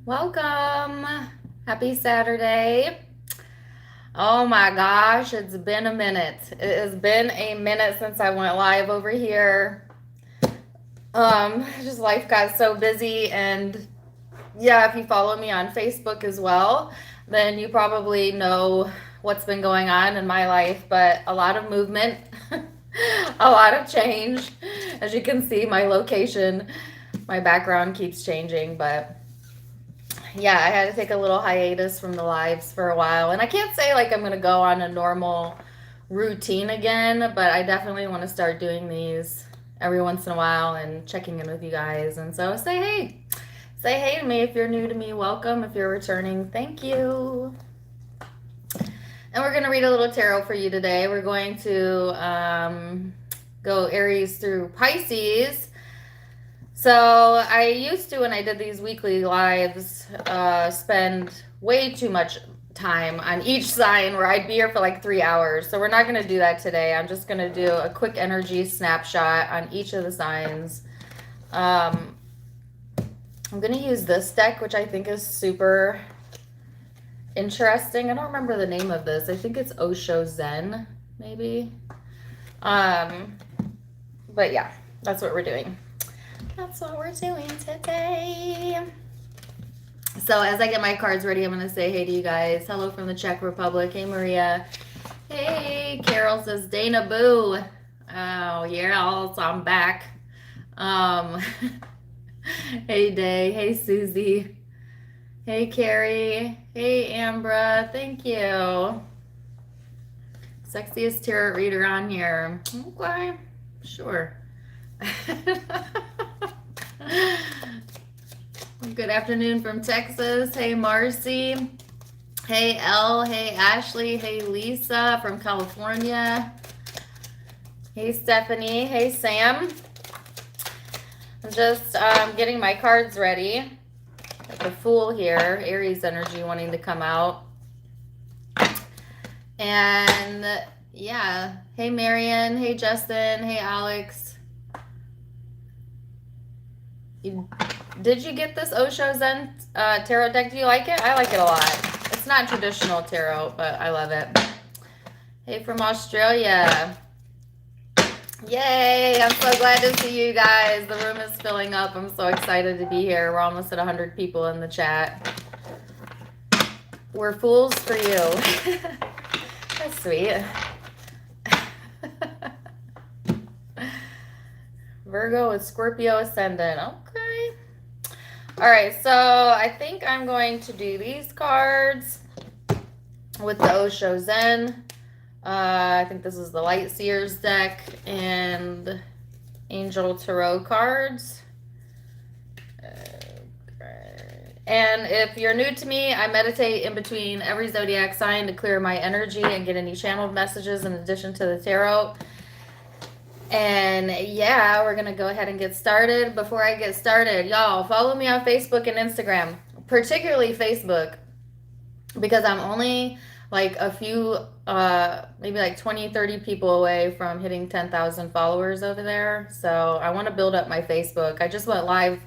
Welcome. Happy Saturday. Oh my gosh, it's been a minute. It has been a minute since I went live over here. Just life got so busy, and yeah, if you follow me on Facebook as well, then you probably know what's been going on in my life, but a lot of movement, a lot of change. As you can see, my location, my background keeps changing, but yeah, I had to take a little hiatus from the lives for a while. And I can't say like I'm going to go on a normal routine again, but I definitely want to start doing these every once in a while and checking in with you guys. And so say hey. Say hey to me if you're new to me. Welcome. If you're returning, thank you. And we're going to read a little tarot for you today. We're going to go Aries through Pisces. So I used to, when I did these weekly lives, spend way too much time on each sign where I'd be here for like 3 hours. So we're not going to do that today. I'm just going to do a quick energy snapshot on each of the signs. I'm going to use this deck, which I think is super interesting. I don't remember the name of this. I think it's Osho Zen, maybe. But yeah, that's what we're doing. That's what we're doing today. So as I get my cards ready, I'm going to say hey to you guys. Hello from the Czech Republic. Hey, Maria. Hey, Carol says Dana Boo. Oh, yeah, I'm back. Hey, Day. Hey, Susie. Hey, Carrie. Hey, Ambra. Thank you. Sexiest tarot reader on here. Okay, sure. Good afternoon from Texas. Hey, Marcy. Hey, Elle. Hey, Ashley. Hey, Lisa from California. Hey, Stephanie. Hey, Sam. I'm just getting my cards ready. Got the Fool here, Aries energy wanting to come out. And yeah, hey, Marion. Hey, Justin. Hey, Alex. Did you get this Osho Zen tarot deck? Do you like it? I like it a lot. It's not traditional tarot, but I love it. Hey, from Australia. Yay, I'm so glad to see you guys. The room is filling up. I'm so excited to be here. We're almost at 100 people in the chat. We're fools for you. That's sweet. Virgo with Scorpio ascendant. Okay. All right, so I think I'm going to do these cards with the Osho Zen. I think this is the Light Seers deck and Angel Tarot cards. And if you're new to me, I meditate in between every zodiac sign to clear my energy and get any channeled messages in addition to the tarot. And yeah, we're going to go ahead and get started. Before I get started, y'all, follow me on Facebook and Instagram, particularly Facebook, because I'm only like a few, maybe like 20, 30 people away from hitting 10,000 followers over there. So I want to build up my Facebook. I just went live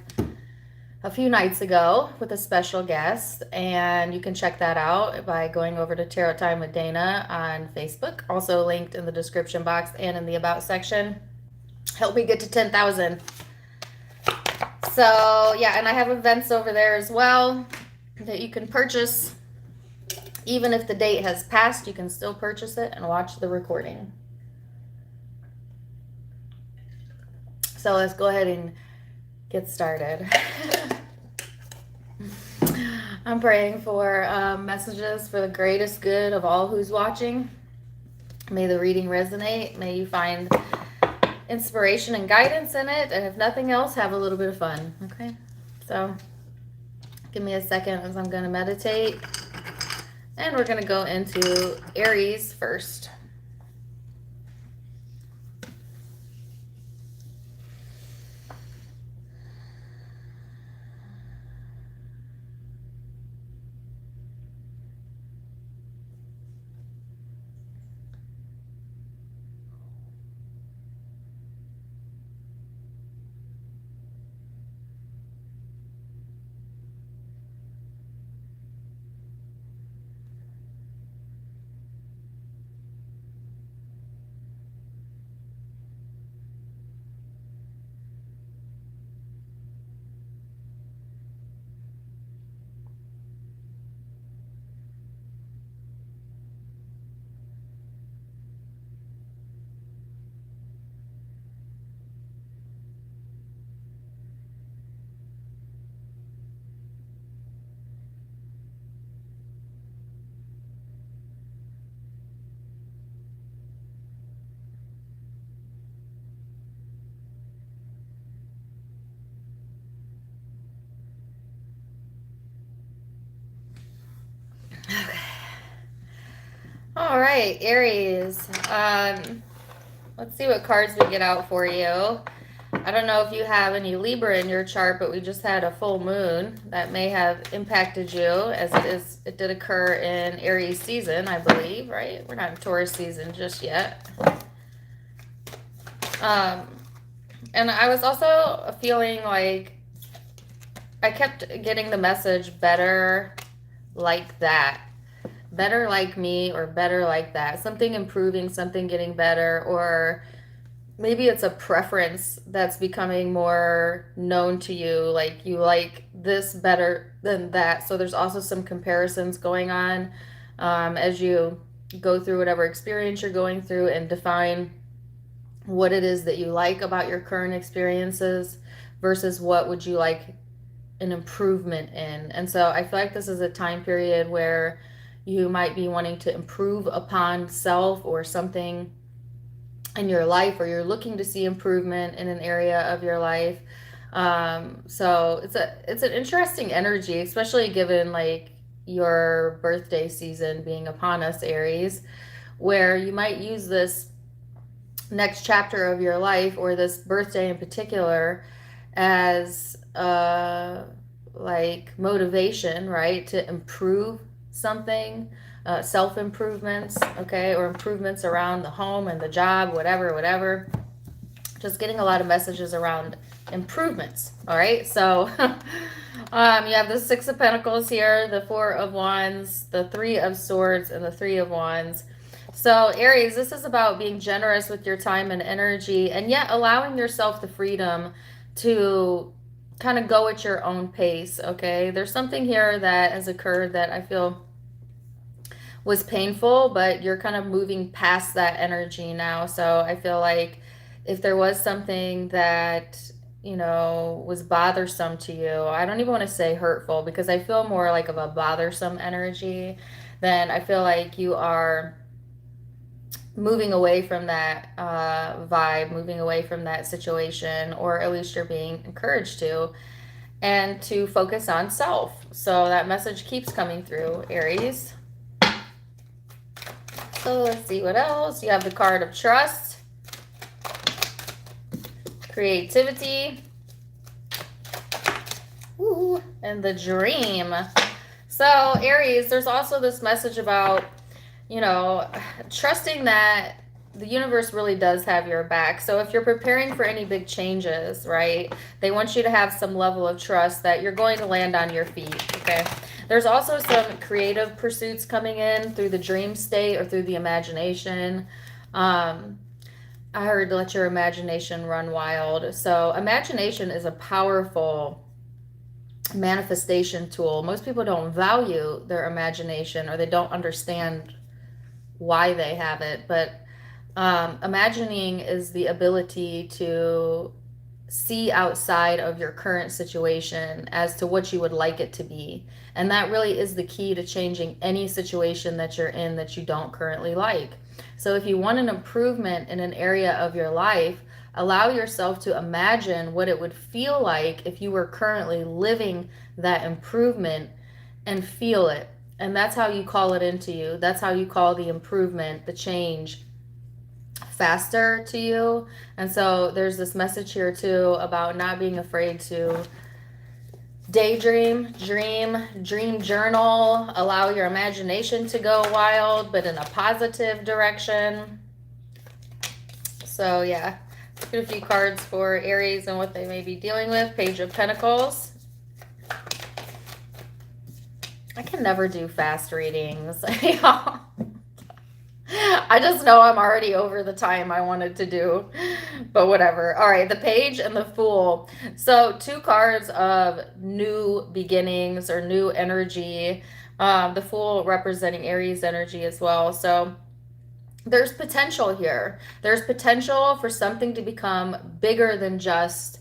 a few nights ago with a special guest, and you can check that out by going over to Tarot Time with Dana on Facebook, also linked in the description box and in the About section. Help me get to 10,000. So yeah, and I have events over there as well that you can purchase. Even if the date has passed, you can still purchase it and watch the recording. So let's go ahead and get started. I'm praying for messages for the greatest good of all who's watching. May the reading resonate. May you find inspiration and guidance in it. And if nothing else, have a little bit of fun. Okay? So give me a second as I'm going to meditate. And we're going to go into Aries first. right, Aries. Let's see what cards we get out for you. I don't know if you have any Libra in your chart, but we just had a full moon that may have impacted you, as it did occur in Aries season, I believe, right? We're not in Taurus season just yet. And I was also feeling like I kept getting the message better like that. Better like me, or better like that. Something improving, something getting better, or maybe it's a preference that's becoming more known to you. Like you like this better than that. So there's also some comparisons going on as you go through whatever experience you're going through and define what it is that you like about your current experiences versus what would you like an improvement in. And so I feel like this is a time period where you might be wanting to improve upon self or something in your life, or you're looking to see improvement in an area of your life. So it's an interesting energy, especially given like your birthday season being upon us, Aries, where you might use this next chapter of your life, or this birthday in particular, as like motivation, right, to improve something, self-improvements, okay, or improvements around the home and the job, whatever. Just getting a lot of messages around improvements. All right, so you have the Six of Pentacles here, the Four of Wands, the Three of Swords, and the Three of Wands. So Aries, this is about being generous with your time and energy, and yet allowing yourself the freedom to kind of go at your own pace, okay? There's something here that has occurred that I feel was painful, but you're kind of moving past that energy now. So I feel like if there was something that, you know, was bothersome to you, I don't even want to say hurtful, because I feel more like of a bothersome energy, then I feel like you are moving away from that vibe, moving away from that situation, or at least you're being encouraged to, and to focus on self. So that message keeps coming through, Aries. So let's see what else. You have the card of trust, creativity, ooh, and the dream. So Aries, there's also this message about, you know, trusting that the universe really does have your back. So if you're preparing for any big changes, right, they want you to have some level of trust that you're going to land on your feet, okay? There's also some creative pursuits coming in through the dream state or through the imagination. I heard let your imagination run wild. So imagination is a powerful manifestation tool. Most people don't value their imagination, or they don't understand why they have it, but imagining is the ability to see outside of your current situation as to what you would like it to be. And that really is the key to changing any situation that you're in that you don't currently like. So if you want an improvement in an area of your life, allow yourself to imagine what it would feel like if you were currently living that improvement, and feel it. And that's how you call it into you. That's how you call the improvement, the change, faster to you. And so there's this message here too about not being afraid to daydream, dream journal, allow your imagination to go wild, but in a positive direction. So yeah, let's get a few cards for Aries and what they may be dealing with. Page of Pentacles. I can never do fast readings. I just know I'm already over the time I wanted to do, but whatever. All right, the Page and the Fool. So 2 cards of new beginnings or new energy. The Fool representing Aries energy as well. So there's potential here. There's potential for something to become bigger than just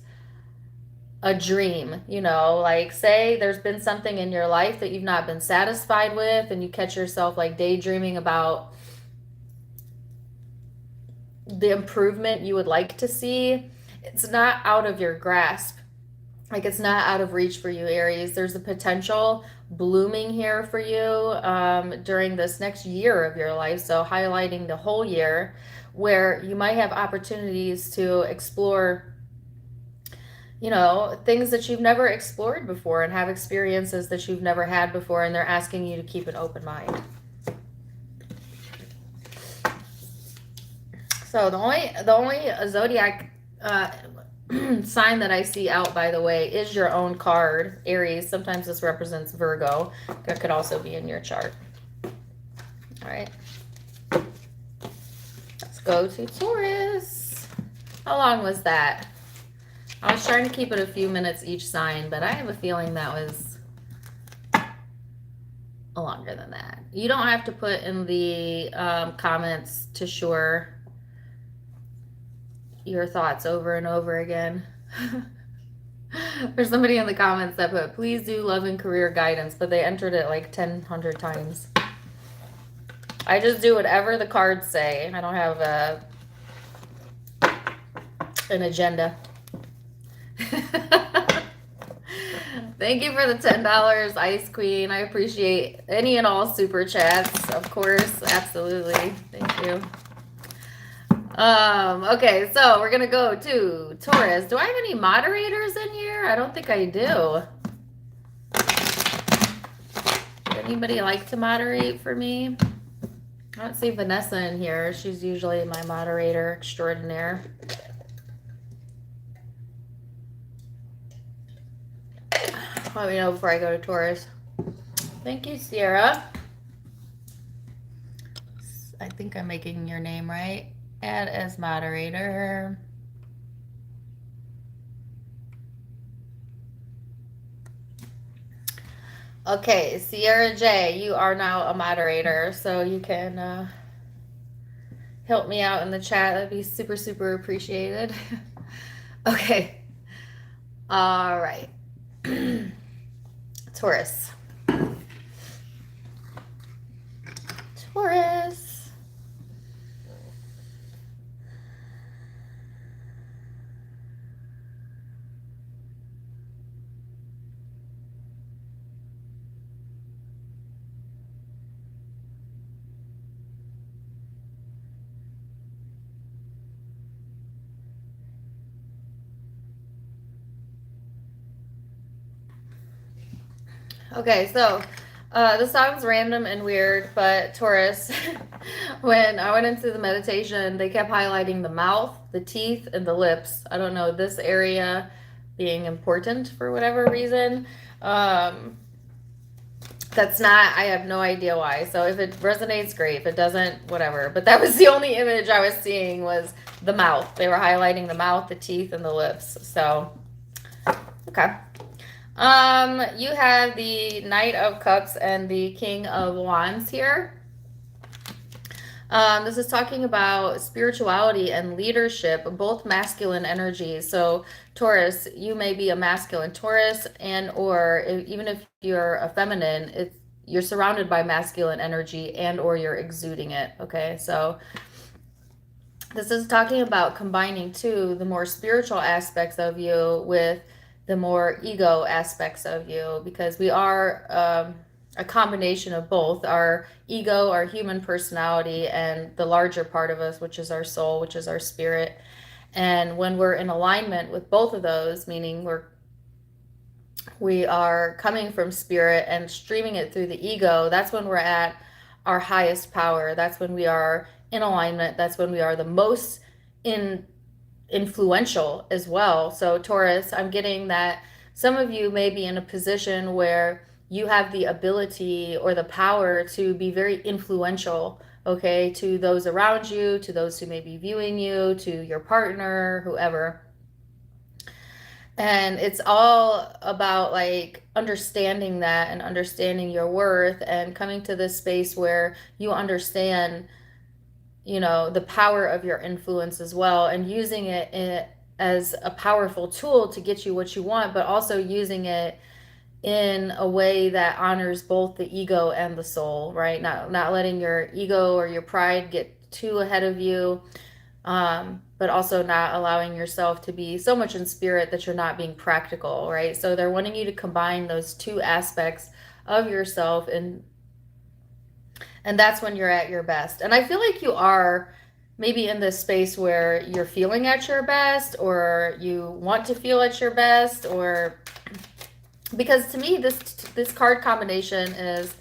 a dream, you know, like say there's been something in your life that you've not been satisfied with, and you catch yourself like daydreaming about the improvement you would like to see. It's not out of your grasp. Like it's not out of reach for you, Aries. There's a potential blooming here for you during this next year of your life. So highlighting the whole year where you might have opportunities to explore, you know, things that you've never explored before and have experiences that you've never had before. And they're asking you to keep an open mind. So the only zodiac sign that I see out, by the way, is your own card, Aries. Sometimes this represents Virgo. That could also be in your chart. All right. Let's go to Taurus. How long was that? I was trying to keep it a few minutes each sign, but I have a feeling that was longer than that. You don't have to put in the comments to sure your thoughts over and over again. There's somebody in the comments that put, please do love and career guidance, but they entered it like 100 times. I just do whatever the cards say. I don't have an agenda. Thank you for the $10, Ice Queen. I appreciate any and all super chats, of course. Absolutely. Thank you. Okay, so we're gonna go to Taurus. Do I have any moderators in here? I don't think I do. Would anybody like to moderate for me? I don't see Vanessa in here. She's usually my moderator extraordinaire. Let me know before I go to Taurus. Thank you, Sierra. I think I'm making your name right. Add as moderator. Okay, Sierra J, you are now a moderator, so you can help me out in the chat. That'd be super, super appreciated. Okay. All right. Taurus. Taurus. Okay, so this sounds random and weird, but Taurus, when I went into the meditation, they kept highlighting the mouth, the teeth, and the lips. I don't know, this area being important for whatever reason. That's not, I have no idea why. So if it resonates, great. If it doesn't, whatever. But that was the only image I was seeing was the mouth. They were highlighting the mouth, the teeth, and the lips. So, okay. You have the Knight of Cups and the King of Wands here. This is talking about spirituality and leadership, both masculine energies. So Taurus, you may be a masculine Taurus, and or even if you're a feminine, you're surrounded by masculine energy and or you're exuding it. Okay, so this is talking about combining too the more spiritual aspects of you with the more ego aspects of you, because we are a combination of both our ego, our human personality, and the larger part of us, which is our soul, which is our spirit. And when we're in alignment with both of those, meaning we are coming from spirit and streaming it through the ego, that's when we're at our highest power. That's when we are in alignment. That's when we are the most influential as well. So Taurus, I'm getting that some of you may be in a position where you have the ability or the power to be very influential, okay, to those around you, to those who may be viewing you, to your partner, whoever. And it's all about like understanding that and understanding your worth and coming to this space where you understand, you know, the power of your influence as well, and using it as a powerful tool to get you what you want, but also using it in a way that honors both the ego and the soul, right? Not letting your ego or your pride get too ahead of you, but also not allowing yourself to be so much in spirit that you're not being practical, right? So they're wanting you to combine those two aspects of yourself, and that's when you're at your best. And I feel like you are maybe in this space where you're feeling at your best, or you want to feel at your best, or because to me this card combination is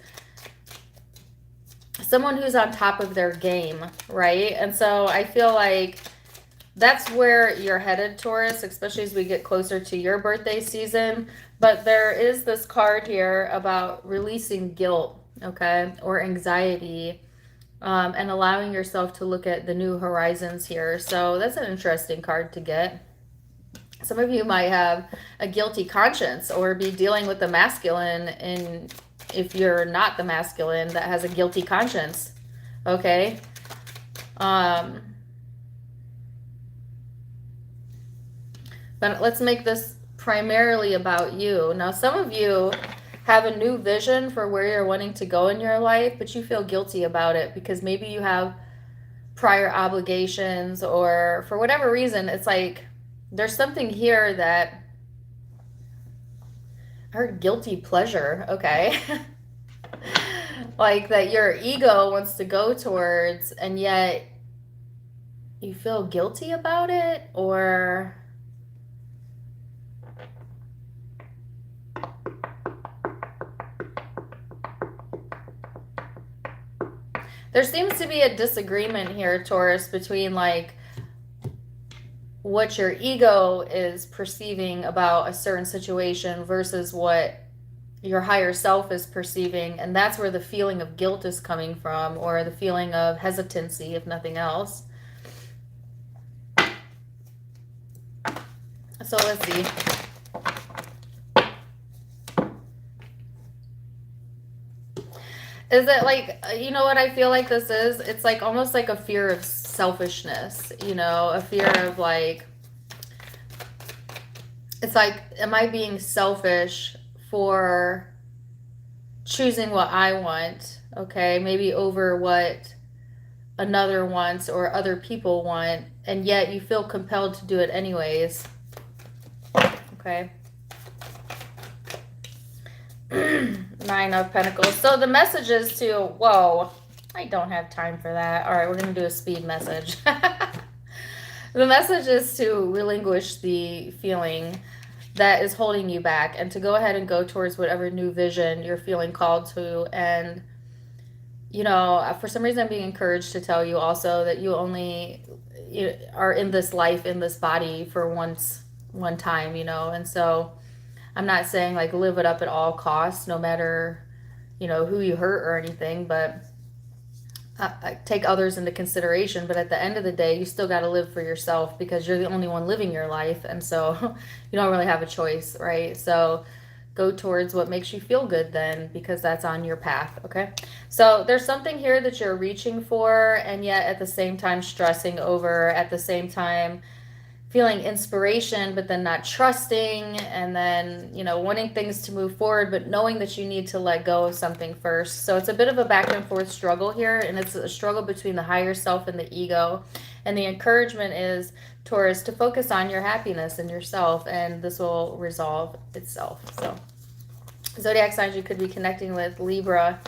someone who's on top of their game, right? And so I feel like that's where you're headed, Taurus, especially as we get closer to your birthday season. But there is this card here about releasing guilt, okay, or anxiety, and allowing yourself to look at the new horizons here. So that's an interesting card to get. Some of you might have a guilty conscience or be dealing with the masculine, and if you're not the masculine that has a guilty conscience, okay? But let's make this primarily about you. Now, some of you have a new vision for where you're wanting to go in your life, but you feel guilty about it because maybe you have prior obligations, or for whatever reason, it's like there's something here that I heard guilty pleasure, okay? Like that your ego wants to go towards, and yet you feel guilty about it, or there seems to be a disagreement here, Taurus, between like what your ego is perceiving about a certain situation versus what your higher self is perceiving. And that's where the feeling of guilt is coming from, or the feeling of hesitancy, if nothing else. So let's see. Is it like, you know what I feel like this is? It's like almost like a fear of selfishness, you know, a fear of like, it's like, am I being selfish for choosing what I want, okay, maybe over what another wants or other people want, and yet you feel compelled to do it anyways, okay? Nine of Pentacles. So the message is to, whoa, I don't have time for that. All right, we're going to do a speed message. The message is to relinquish the feeling that is holding you back, and to go ahead and go towards whatever new vision you're feeling called to. And, you know, for some reason I'm being encouraged to tell you also that you only are in this life, in this body for one time, you know. And so I'm not saying like live it up at all costs, no matter, you know, who you hurt or anything, but take others into consideration. But at the end of the day, you still got to live for yourself, because you're the only one living your life. And so you don't really have a choice, right? So go towards what makes you feel good then, because that's on your path, okay? So there's something here that you're reaching for, and yet at the same time stressing over, at the same time feeling inspiration, but then not trusting, and then, you know, wanting things to move forward, but knowing that you need to let go of something first. So it's a bit of a back and forth struggle here, and it's a struggle between the higher self and the ego. And the encouragement is, Taurus, to focus on your happiness and yourself, and this will resolve itself. So zodiac signs you could be connecting with: Libra,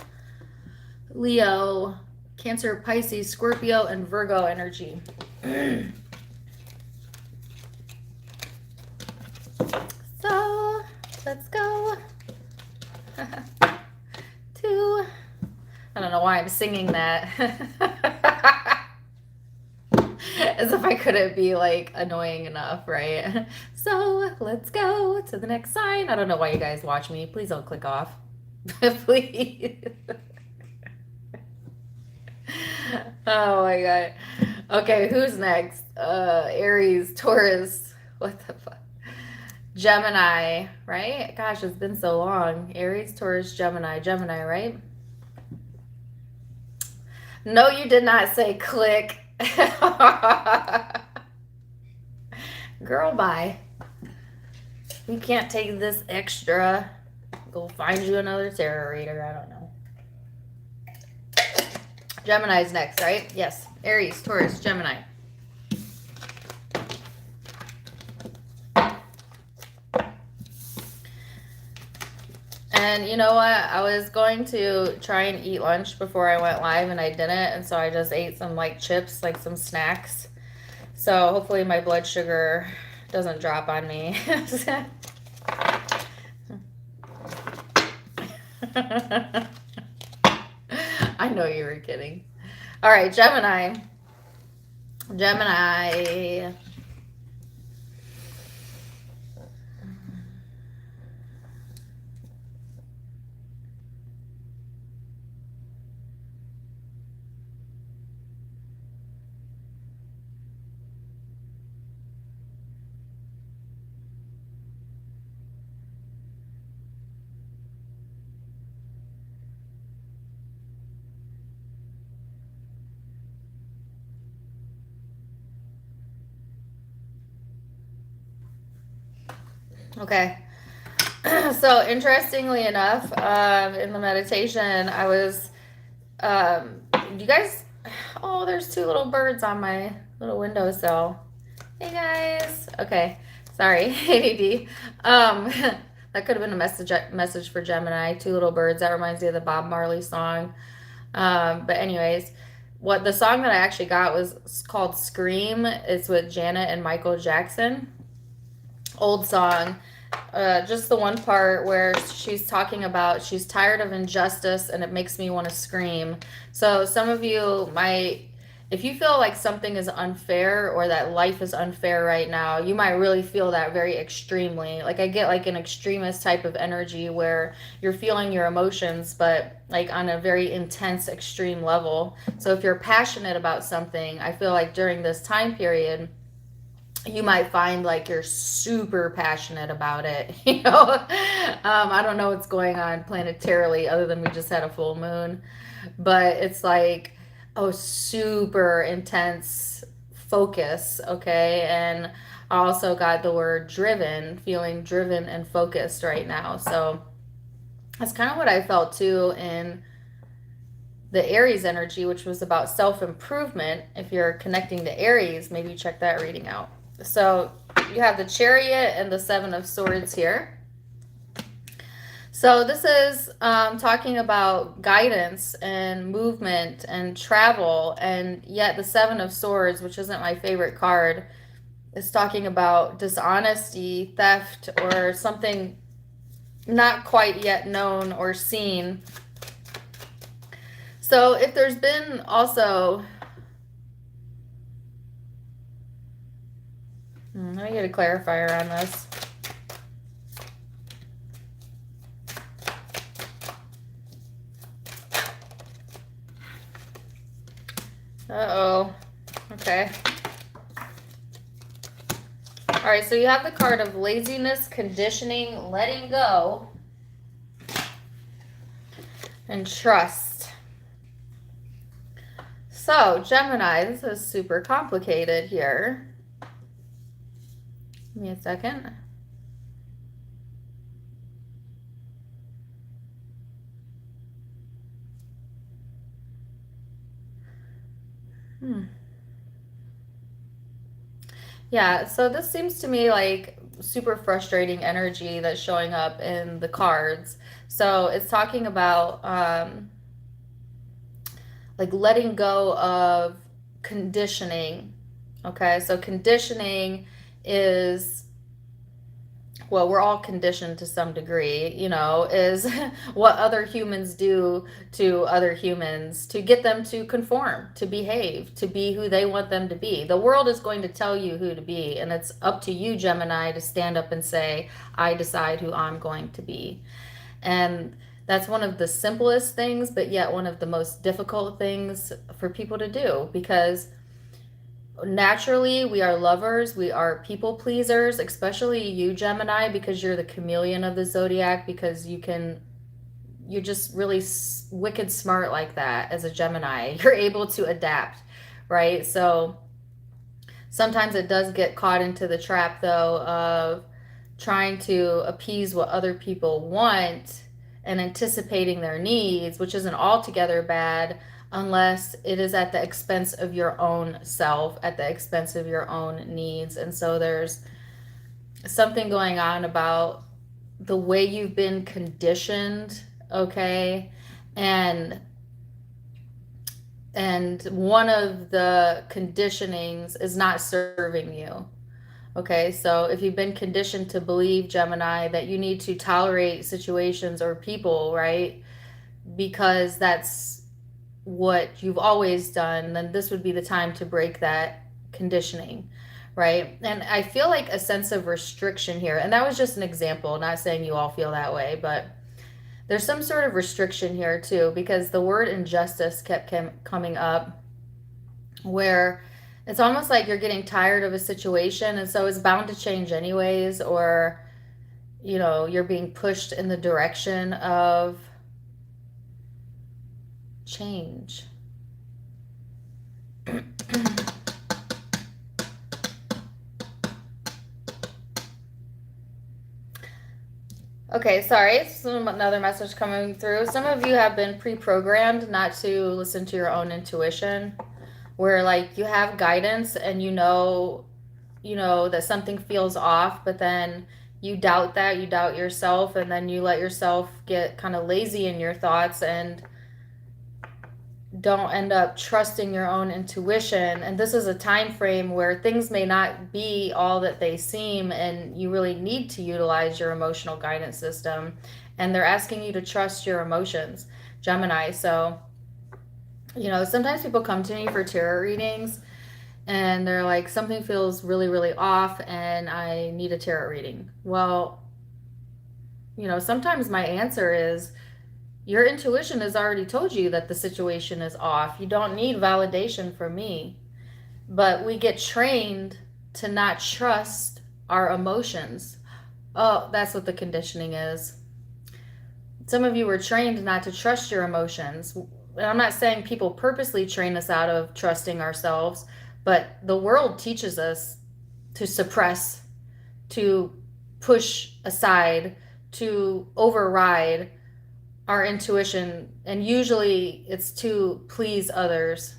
Leo, Cancer, Pisces, Scorpio, and Virgo energy. So let's go to, I don't know why I'm singing that. As if I couldn't be like annoying enough, right? So let's go to the next sign. I don't know why you guys watch me. Please don't click off. Please. Oh my God. Okay, who's next? Aries, Taurus. What the fuck? Gemini, right? Gosh, it's been so long. Aries, Taurus, Gemini. Gemini, right? No, you did not say click. Girl, bye. You can't take this extra. Go find you another tarot reader. I don't know. Gemini's next, right? Yes. Aries, Taurus, Gemini. And you know what? I was going to try and eat lunch before I went live and I didn't. And so I just ate some like chips, like some snacks. So hopefully my blood sugar doesn't drop on me. I know you were kidding. All right, Gemini. Gemini. Okay. So interestingly enough, in the meditation, I was, you guys, oh, there's two little birds on my little windowsill. Hey guys. Okay. Sorry, ADD. That could have been a message for Gemini. Two little birds. That reminds me of the Bob Marley song. But anyways, what the song that I actually got was called "Scream." It's with Janet and Michael Jackson. Old song. Just the one part where she's talking about she's tired of injustice and it makes me want to scream. So some of you might, if you feel like something is unfair or that life is unfair right now, you might really feel that very extremely. Like I get like an extremist type of energy where you're feeling your emotions, but like on a very intense, extreme level. So if you're passionate about something, I feel like during this time period, you might find like you're super passionate about it. I don't know what's going on planetarily other than we just had a full moon, but it's like, oh, super intense focus. Okay. And I also got the word driven, feeling driven and focused right now. So that's kind of what I felt too in the Aries energy, which was about self-improvement. If you're connecting to Aries, maybe check that reading out. So you have the Chariot and the Seven of Swords here. So this is talking about guidance and movement and travel, and yet the Seven of Swords, which isn't my favorite card, is talking about dishonesty, theft, or something not quite yet known or seen. So if there's been also... let me get a clarifier on this. Uh-oh. Okay. All right, so you have the card of laziness, conditioning, letting go, and trust. So, Gemini, this is super complicated here. Give me a second. Yeah, so this seems to me like super frustrating energy that's showing up in the cards. So it's talking about like letting go of conditioning. Okay, so conditioning is, well, we're all conditioned to some degree, is what other humans do to other humans to get them to conform, to behave, to be who they want them to be. The world is going to tell you who to be, and it's up to you, Gemini, to stand up and say, I decide who I'm going to be. And that's one of the simplest things, but yet one of the most difficult things for people to do, because naturally we are lovers, we are people pleasers, especially you, Gemini, because you're the chameleon of the zodiac, because you're just really wicked smart like that. As a Gemini, you're able to adapt, right? So sometimes it does get caught into the trap though of trying to appease what other people want and anticipating their needs, which isn't altogether bad, unless it is at the expense of your own self, at the expense of your own needs. And so there's something going on about the way you've been conditioned, okay? And one of the conditionings is not serving you. Okay, so if you've been conditioned to believe, Gemini, that you need to tolerate situations or people, right? Because that's what you've always done, then this would be the time to break that conditioning, right? And I feel like a sense of restriction here. And that was just an example, not saying you all feel that way, but there's some sort of restriction here too, because the word injustice kept coming up, where it's almost like you're getting tired of a situation and so it's bound to change anyways, or you're being pushed in the direction of change. Okay, sorry, another message coming through. Some of you have been pre-programmed not to listen to your own intuition, where like you have guidance and you know that something feels off, but then you doubt that, you doubt yourself, and then you let yourself get kind of lazy in your thoughts and don't end up trusting your own intuition. And this is a time frame where things may not be all that they seem, and you really need to utilize your emotional guidance system, and they're asking you to trust your emotions, Gemini. So sometimes people come to me for tarot readings and they're like, something feels really, really off and I need a tarot reading. Well, sometimes my answer is, your intuition has already told you that the situation is off. You don't need validation from me. But we get trained to not trust our emotions. Oh, that's what the conditioning is. Some of you were trained not to trust your emotions. And I'm not saying people purposely train us out of trusting ourselves, but the world teaches us to suppress, to push aside, to override our intuition, and usually it's to please others.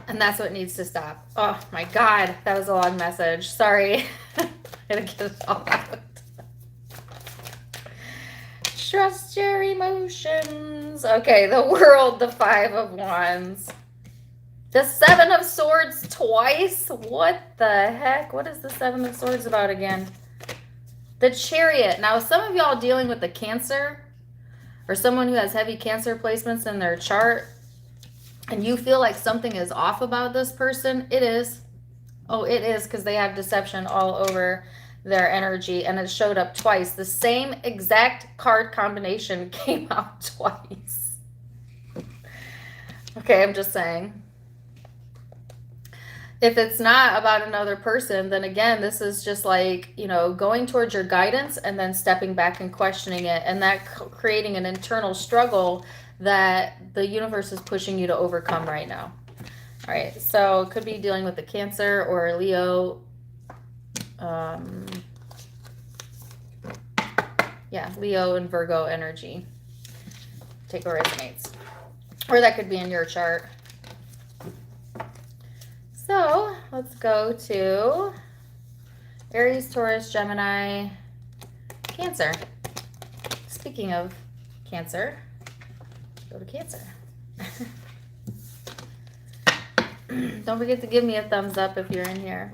And that's what needs to stop. Oh my God, that was a long message. Sorry. I gotta get it all out. Trust your emotions. Okay, the world, the 5 of Wands. The 7 of Swords twice? What the heck? What is the 7 of Swords about again? The Chariot. Now, some of y'all dealing with the Cancer, or someone who has heavy Cancer placements in their chart, and you feel like something is off about this person. It is. Oh, it is, because they have deception all over their energy, and it showed up twice. The same exact card combination came out twice. Okay, I'm just saying. If it's not about another person, then again, this is just like, going towards your guidance and then stepping back and questioning it, and that creating an internal struggle that the universe is pushing you to overcome right now. All right, so it could be dealing with the Cancer or Leo. Leo and Virgo energy. Take what resonates. Or that could be in your chart. So let's go to Aries, Taurus, Gemini, Cancer. Speaking of Cancer, go to Cancer. Don't forget to give me a thumbs up if you're in here.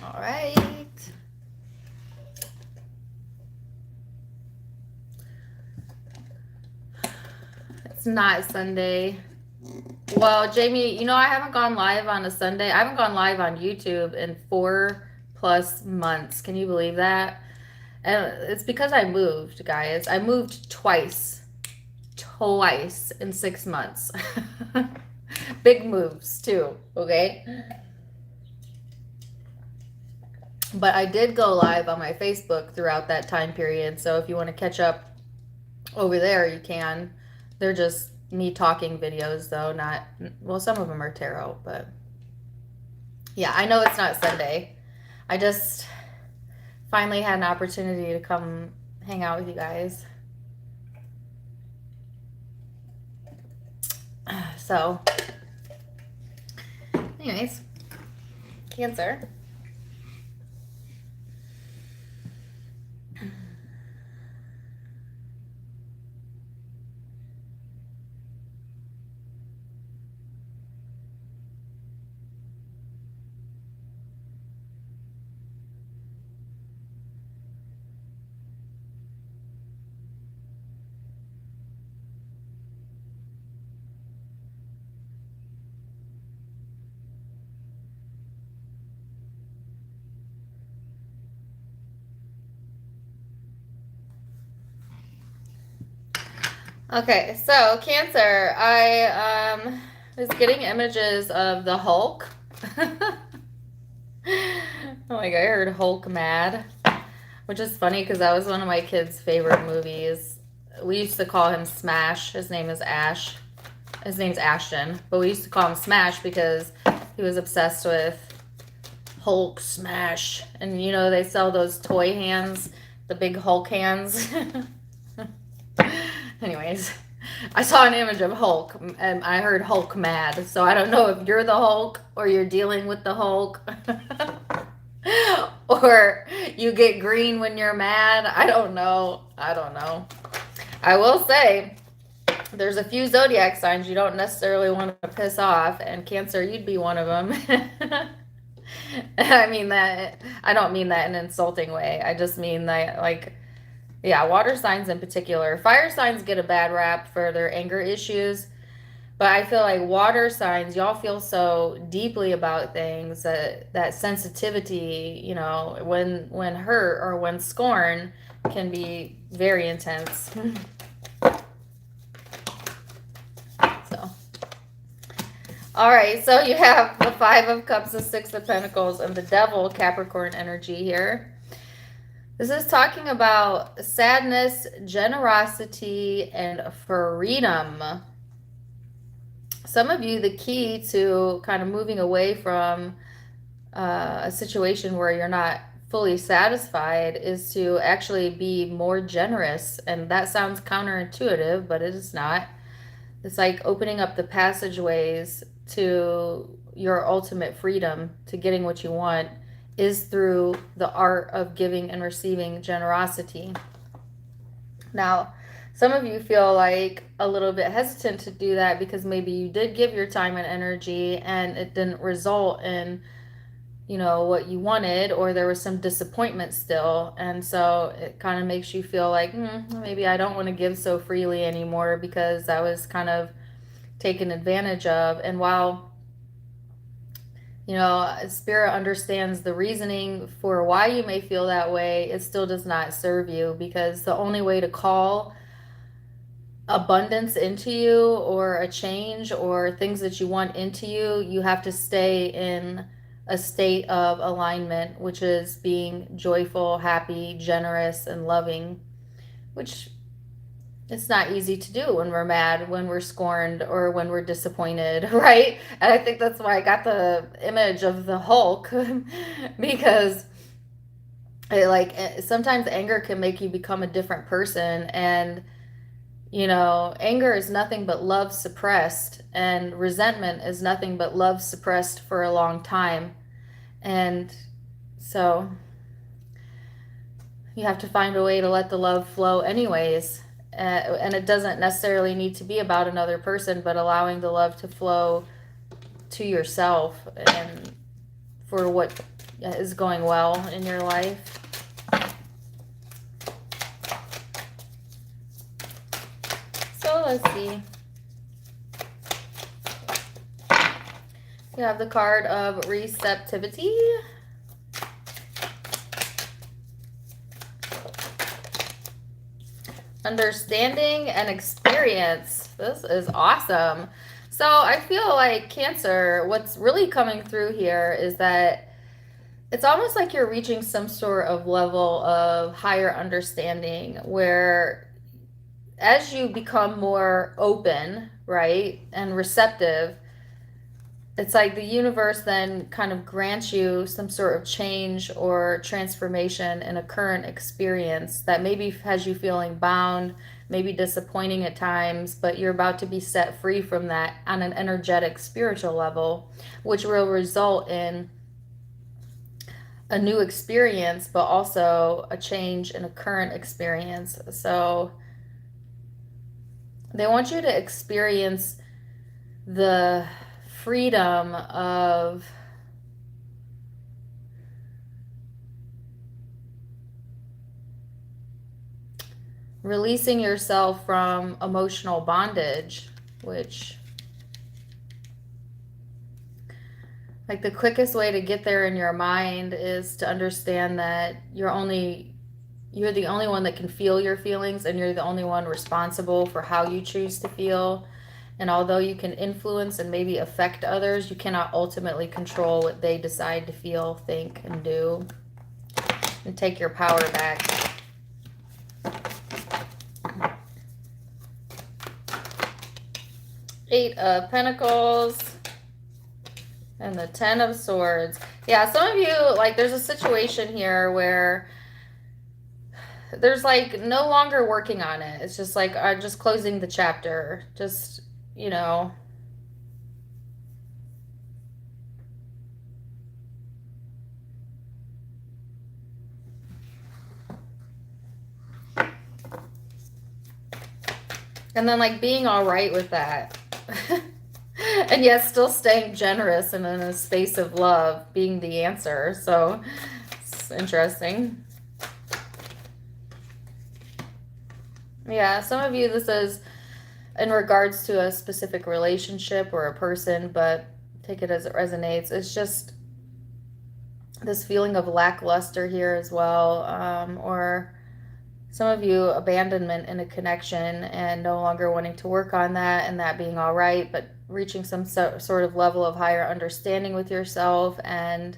All right. It's not Sunday. Well, Jamie, I haven't gone live on a Sunday. I haven't gone live on YouTube in 4+ months. Can you believe that? And it's because I moved, guys. I moved twice in 6 months. Big moves too, okay? But I did go live on my Facebook throughout that time period. So if you want to catch up over there, you can. They're just me talking videos, though, not, well, some of them are tarot, but yeah, I know it's not Sunday. I just finally had an opportunity to come hang out with you guys. So, anyways, Cancer. Okay, so Cancer, I was getting images of the Hulk. Oh my God, I heard Hulk mad, which is funny because that was one of my kids' favorite movies. We used to call him Smash. His name is Ash. His name's Ashton, but we used to call him Smash because he was obsessed with Hulk Smash. And you know, they sell those toy hands, the big Hulk hands. Anyways, I saw an image of Hulk and I heard Hulk mad. So I don't know if you're the Hulk or you're dealing with the Hulk. Or you get green when you're mad. I don't know. I will say there's a few zodiac signs you don't necessarily want to piss off, and Cancer, you'd be one of them. I mean that, I don't mean that in an insulting way. I just mean that, like, yeah, water signs in particular. Fire signs get a bad rap for their anger issues, but I feel like water signs, y'all feel so deeply about things that sensitivity, you know, when hurt or when scorn can be very intense. So, all right, so you have the Five of Cups, the Six of Pentacles, and the Devil Capricorn energy here. This is talking about sadness, generosity, and freedom. Some of you, the key to kind of moving away from a situation where you're not fully satisfied is to actually be more generous. And that sounds counterintuitive, but it is not. It's like opening up the passageways to your ultimate freedom, to getting what you want, is through the art of giving and receiving generosity. Now, some of you feel like a little bit hesitant to do that because maybe you did give your time and energy and it didn't result in, you know, what you wanted, or there was some disappointment still. And so it kind of makes you feel like, maybe I don't want to give so freely anymore because I was kind of taken advantage of. And while, you know, Spirit understands the reasoning for why you may feel that way, it still does not serve you, because the only way to call abundance into you, or a change, or things that you want into you, you have to stay in a state of alignment, which is being joyful, happy, generous, and loving, which it's not easy to do when we're mad, when we're scorned, or when we're disappointed, right? And I think that's why I got the image of the Hulk because sometimes anger can make you become a different person. And, you know, anger is nothing but love suppressed, and resentment is nothing but love suppressed for a long time. And so you have to find a way to let the love flow anyways. And it doesn't necessarily need to be about another person, but allowing the love to flow to yourself and for what is going well in your life. So let's see. You have the card of receptivity. Understanding and experience. This is awesome. So I feel like Cancer, what's really coming through here is that it's almost like you're reaching some sort of level of higher understanding, where as you become more open, right, and receptive, it's like the universe then kind of grants you some sort of change or transformation in a current experience that maybe has you feeling bound, maybe disappointing at times, but you're about to be set free from that on an energetic, spiritual level, which will result in a new experience, but also a change in a current experience. So they want you to experience the freedom of releasing yourself from emotional bondage, which, like, the quickest way to get there in your mind is to understand that you're the only one that can feel your feelings, and you're the only one responsible for how you choose to feel. And although you can influence and maybe affect others, you cannot ultimately control what they decide to feel, think, and do. And take your power back. Eight of Pentacles and the Ten of Swords. Yeah, some of you, like, there's a situation here where there's like no longer working on it. It's just like, I'm just closing the chapter. Just, you know. And then, like, being all right with that. And yet still staying generous and in a space of love being the answer. So it's interesting. Yeah, some of you, this is in regards to a specific relationship or a person, but take it as it resonates. It's just this feeling of lackluster here as well, or some of you, abandonment in a connection and no longer wanting to work on that, and that being all right, but reaching some sort of level of higher understanding with yourself, and,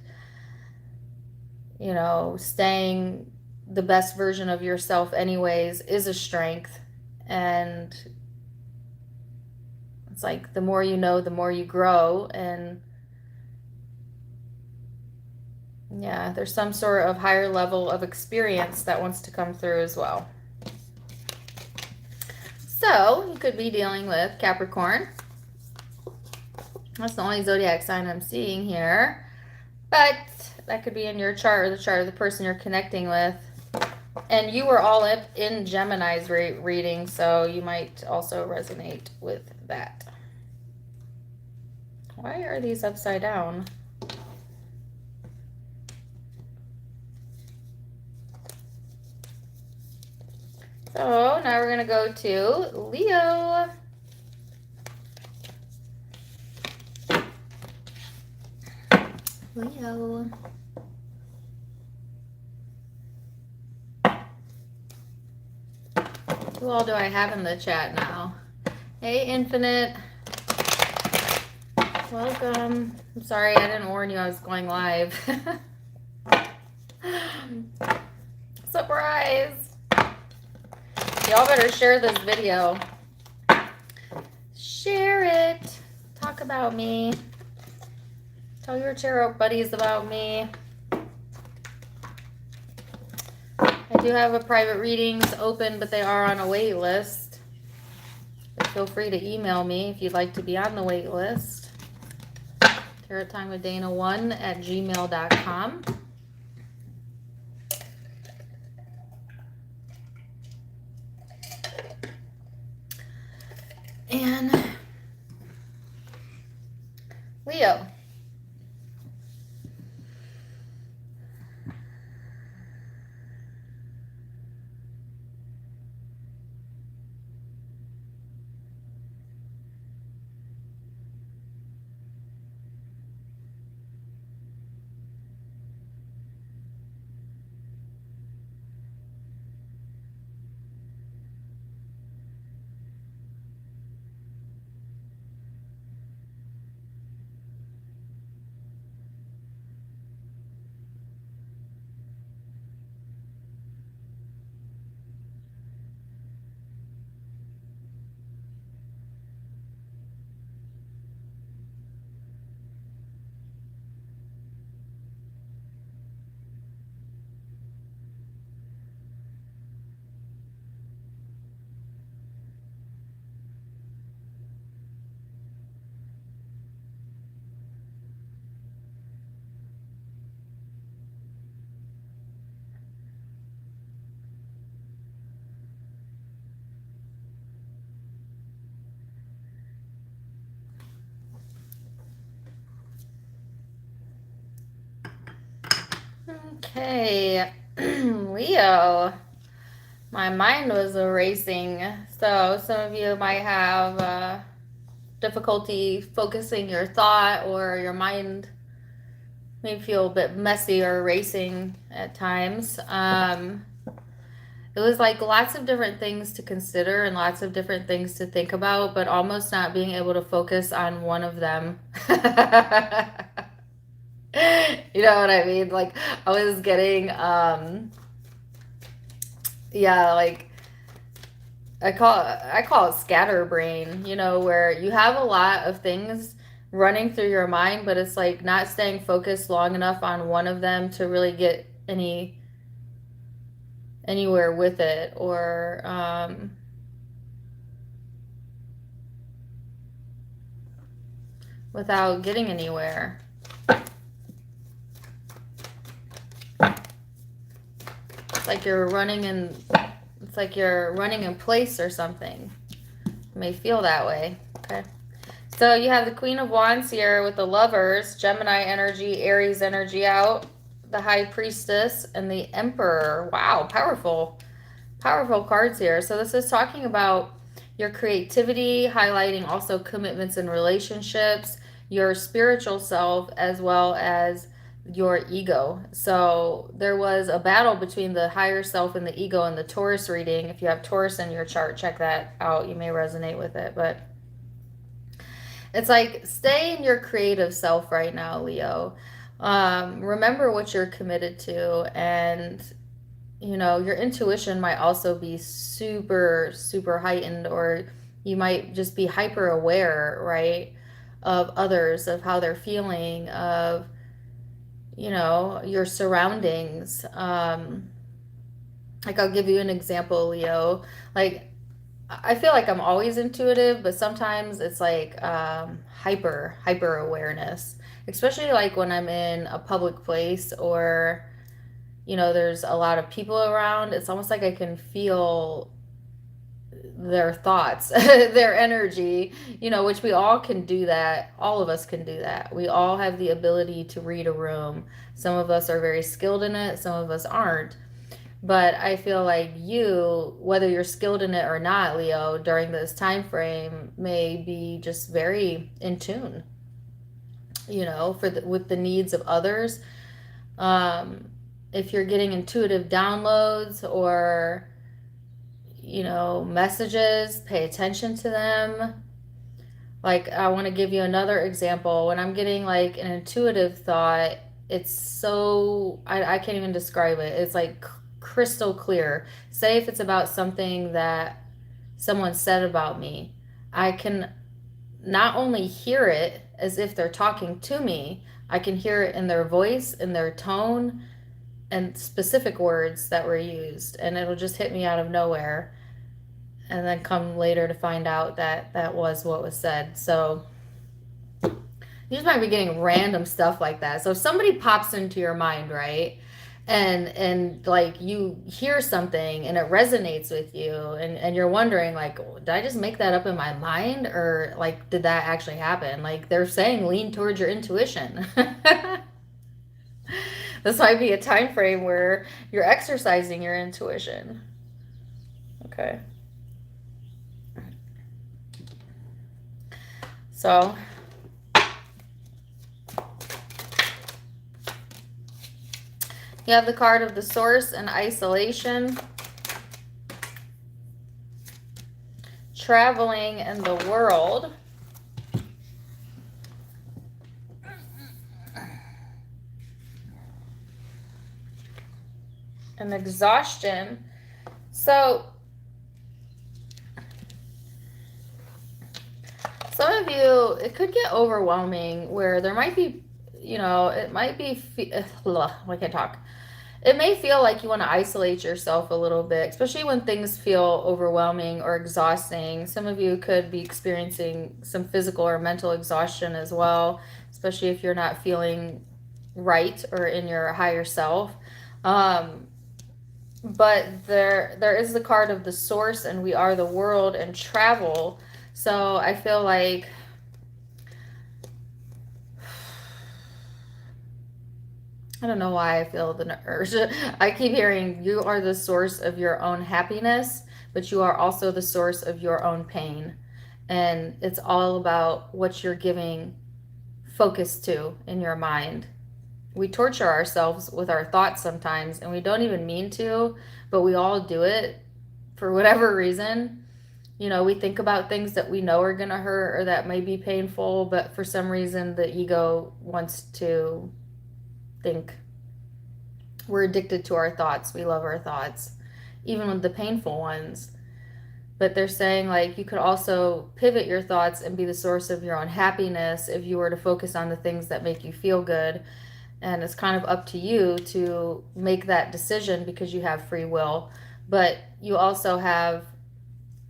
you know, staying the best version of yourself anyways is a strength. And it's like, the more you know, the more you grow. And yeah, there's some sort of higher level of experience that wants to come through as well. So you could be dealing with Capricorn. That's the only zodiac sign I'm seeing here. But that could be in your chart or the chart of the person you're connecting with. And you were all in Gemini's reading, so you might also resonate with that. Why are these upside down? So now we're going to go to Leo. Leo. Who all do I have in the chat now? Hey, Infinite. Welcome. I'm sorry, I didn't warn you I was going live. Surprise. Y'all better share this video. Share it. Talk about me. Tell your tarot buddies about me. I do have a private readings open, but they are on a wait list. But feel free to email me if you'd like to be on the wait list. tarottimewithdana1@gmail.com. And Leo. Okay, Leo. My mind was erasing. So some of you might have difficulty focusing your thought, or your mind may feel a bit messy or racing at times. It was like lots of different things to consider and lots of different things to think about, but almost not being able to focus on one of them. You know what I mean? Like I was getting yeah, like I call it scatterbrain, you know, where you have a lot of things running through your mind, but it's like not staying focused long enough on one of them to really get anywhere with it, or without getting anywhere. It's like you're running in it's like you're running in place or something. You may feel that way. Okay. So you have the Queen of Wands here with the Lovers, Gemini energy, Aries energy out, the High Priestess, and the Emperor. Wow, powerful. Powerful cards here. So this is talking about your creativity, highlighting also commitments and relationships, your spiritual self, as well as your ego. So there was a battle between the higher self and the ego in the Taurus reading. If you have Taurus in your chart, check that out. You may resonate with it, but it's like stay in your creative self right now, Leo. Remember what you're committed to, and you know, your intuition might also be super, super heightened, or you might just be hyper aware, right, of others, of how they're feeling, of, you know, your surroundings. Like, I'll give you an example, Leo. Like, I feel like I'm always intuitive, but sometimes it's like hyper awareness, especially like when I'm in a public place, or you know, there's a lot of people around. It's almost like I can feel their thoughts, their energy, you know, which we all can do that. All of us can do that. We all have the ability to read a room. Some of us are very skilled in it, some of us aren't. But I feel like you, whether you're skilled in it or not, Leo, during this time frame may be just very in tune, you know, with the needs of others. Um, if you're getting intuitive downloads or, you know, messages, pay attention to them. Like, I want to give you another example. When I'm getting like an intuitive thought, it's so, I can't even describe it. It's like crystal clear. Say if it's about something that someone said about me, I can not only hear it as if they're talking to me, I can hear it in their voice, in their tone, and specific words that were used, and it'll just hit me out of nowhere, and then come later to find out that that was what was said. So you just might be getting random stuff like that. So if somebody pops into your mind, right, and like you hear something and it resonates with you, and you're wondering like, did I just make that up in my mind, or like did that actually happen? Like they're saying lean towards your intuition. This might be a time frame where you're exercising your intuition. Okay. So you have the card of the Source and isolation, traveling in the world, and exhaustion. So some of you, it could get overwhelming where there might be, you know, it might be, I can't talk. It may feel like you want to isolate yourself a little bit, especially when things feel overwhelming or exhausting. Some of you could be experiencing some physical or mental exhaustion as well, especially if you're not feeling right or in your higher self. But there is the card of the Source, and we are the world, and travel. So I feel like I don't know why I feel the urge. I keep hearing you are the source of your own happiness, but you are also the source of your own pain. And it's all about what you're giving focus to in your mind. We torture ourselves with our thoughts sometimes, and we don't even mean to, but we all do it for whatever reason. We think about things that we know are going to hurt or that may be painful, but for some reason the ego wants to think. We're addicted to our thoughts. We love our thoughts, even with the painful ones. But they're saying, like, you could also pivot your thoughts and be the source of your own happiness if you were to focus on the things that make you feel good. And it's kind of up to you to make that decision because you have free will. But you also have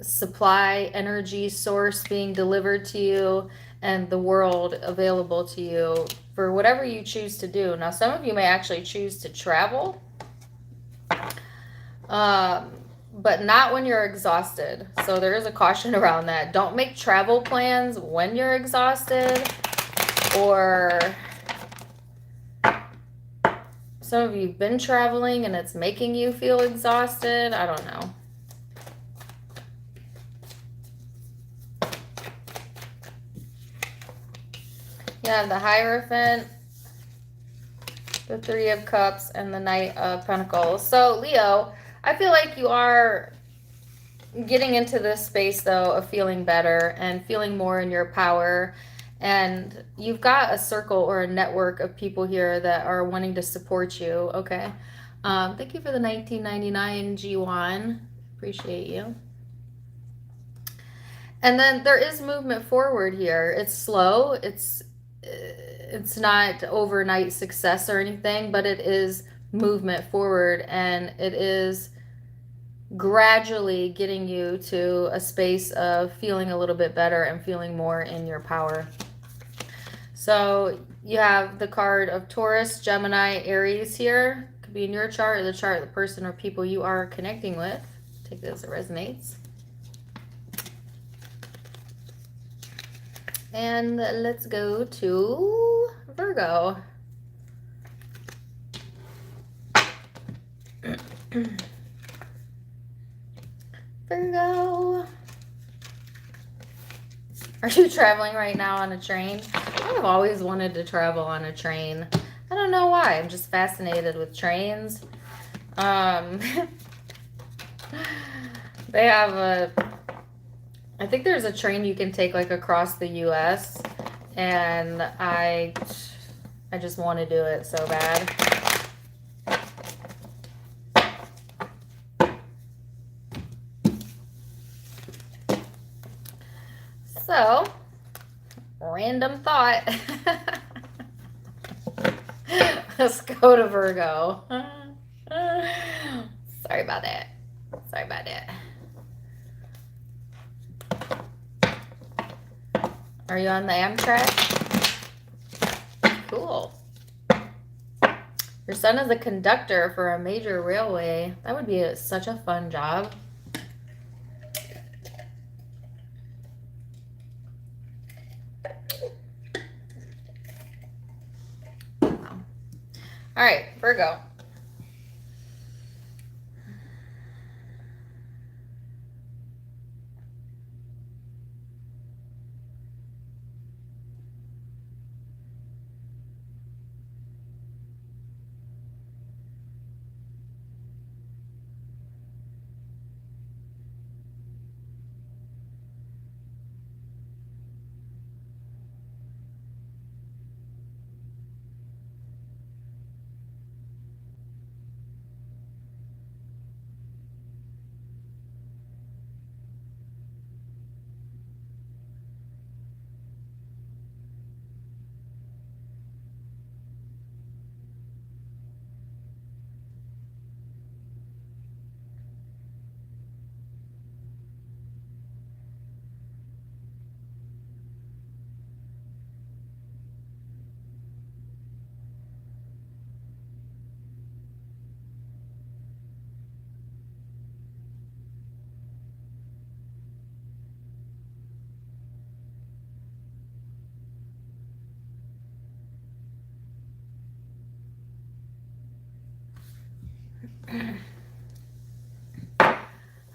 supply energy source being delivered to you and the world available to you for whatever you choose to do. Now, some of you may actually choose to travel, but not when you're exhausted. So there is a caution around that. Don't make travel plans when you're exhausted, or some of you have been traveling and it's making you feel exhausted. I don't know. You have the Hierophant, the Three of Cups, and the Knight of Pentacles. So, Leo, I feel like you are getting into this space, though, of feeling better and feeling more in your power. And you've got a circle or a network of people here that are wanting to support you, okay? Thank you for the 1999 G1. Appreciate you. And then there is movement forward here. It's slow. It's not overnight success or anything, but it is movement forward, and it is gradually getting you to a space of feeling a little bit better and feeling more in your power. So you have the card of Taurus, Gemini, Aries here. Could be in your chart or the chart of the person or people you are connecting with. Take this, it resonates. And let's go to Virgo. Virgo. Are you traveling right now on a train? I've always wanted to travel on a train. I don't know why. I'm just fascinated with trains. They have I think there's a train you can take like across the US, and I just want to do it so bad. So, random thought. Let's go to Virgo. Sorry about that. Sorry about that. Are you on the Amtrak? Cool. Your son is a conductor for a major railway. That would be such a fun job. Wow. All right, Virgo.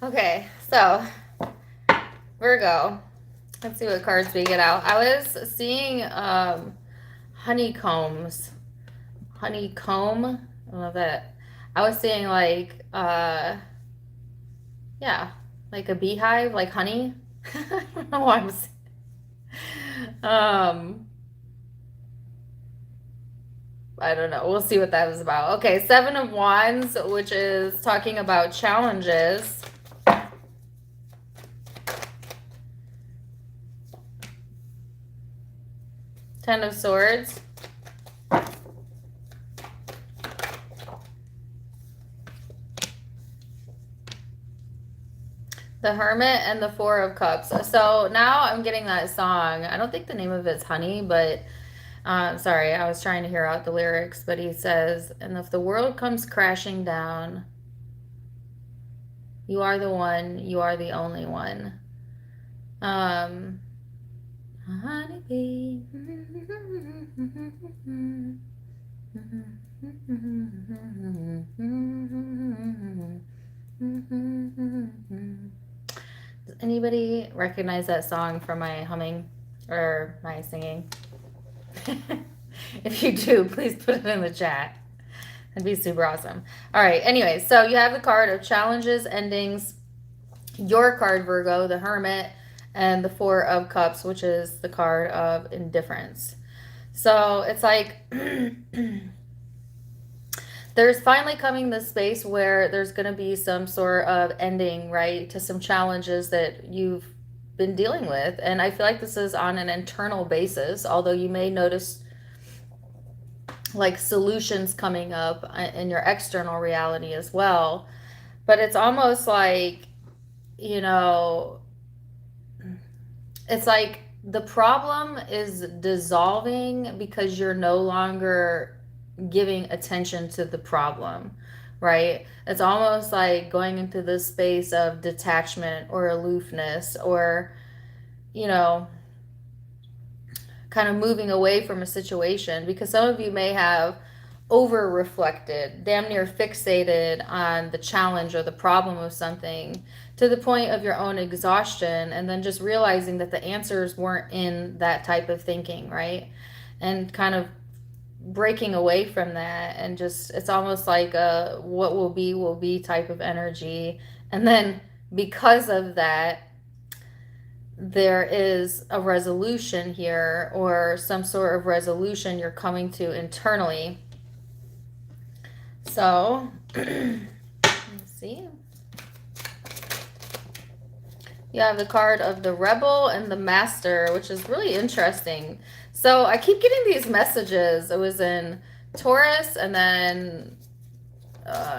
Okay, so Virgo. Let's see what cards we get out. I was seeing honeycombs. Honeycomb. I don't know that. I was seeing like yeah, like a beehive, like honey. I don't know why I'm um I don't know. We'll see what that was about. Okay, Seven of Wands, which is talking about challenges. Ten of Swords. The Hermit and the Four of Cups. So now I'm getting that song. I don't think the name of it's Honey, but sorry, I was trying to hear out the lyrics. But he says, and if the world comes crashing down, you are the one, you are the only one. Honeybee. Does anybody recognize that song from my humming or my singing? If you do, please put it in the chat. That'd be super awesome. All right. Anyway, so you have the card of challenges, endings. Your card, Virgo, the Hermit, and the Four of Cups, which is the card of indifference. So it's like there's finally coming this space where there's going to be some sort of ending, right, to some challenges that you've been dealing with. And I feel like this is on an internal basis, although you may notice like solutions coming up in your external reality as well. But it's almost like, you know, it's like the problem is dissolving because you're no longer giving attention to the problem, right? It's almost like going into this space of detachment or aloofness, or, you know, kind of moving away from a situation, because some of you may have over reflected, damn near fixated on the challenge or the problem of something to the point of your own exhaustion, and then just realizing that the answers weren't in that type of thinking, right? And kind of breaking away from that, and just it's almost like a what will be type of energy. And then because of that, there is a resolution here, or some sort of resolution you're coming to internally. So let's see, you have the card of the Rebel and the Master, which is really interesting. So I keep getting these messages. It was in Taurus, and then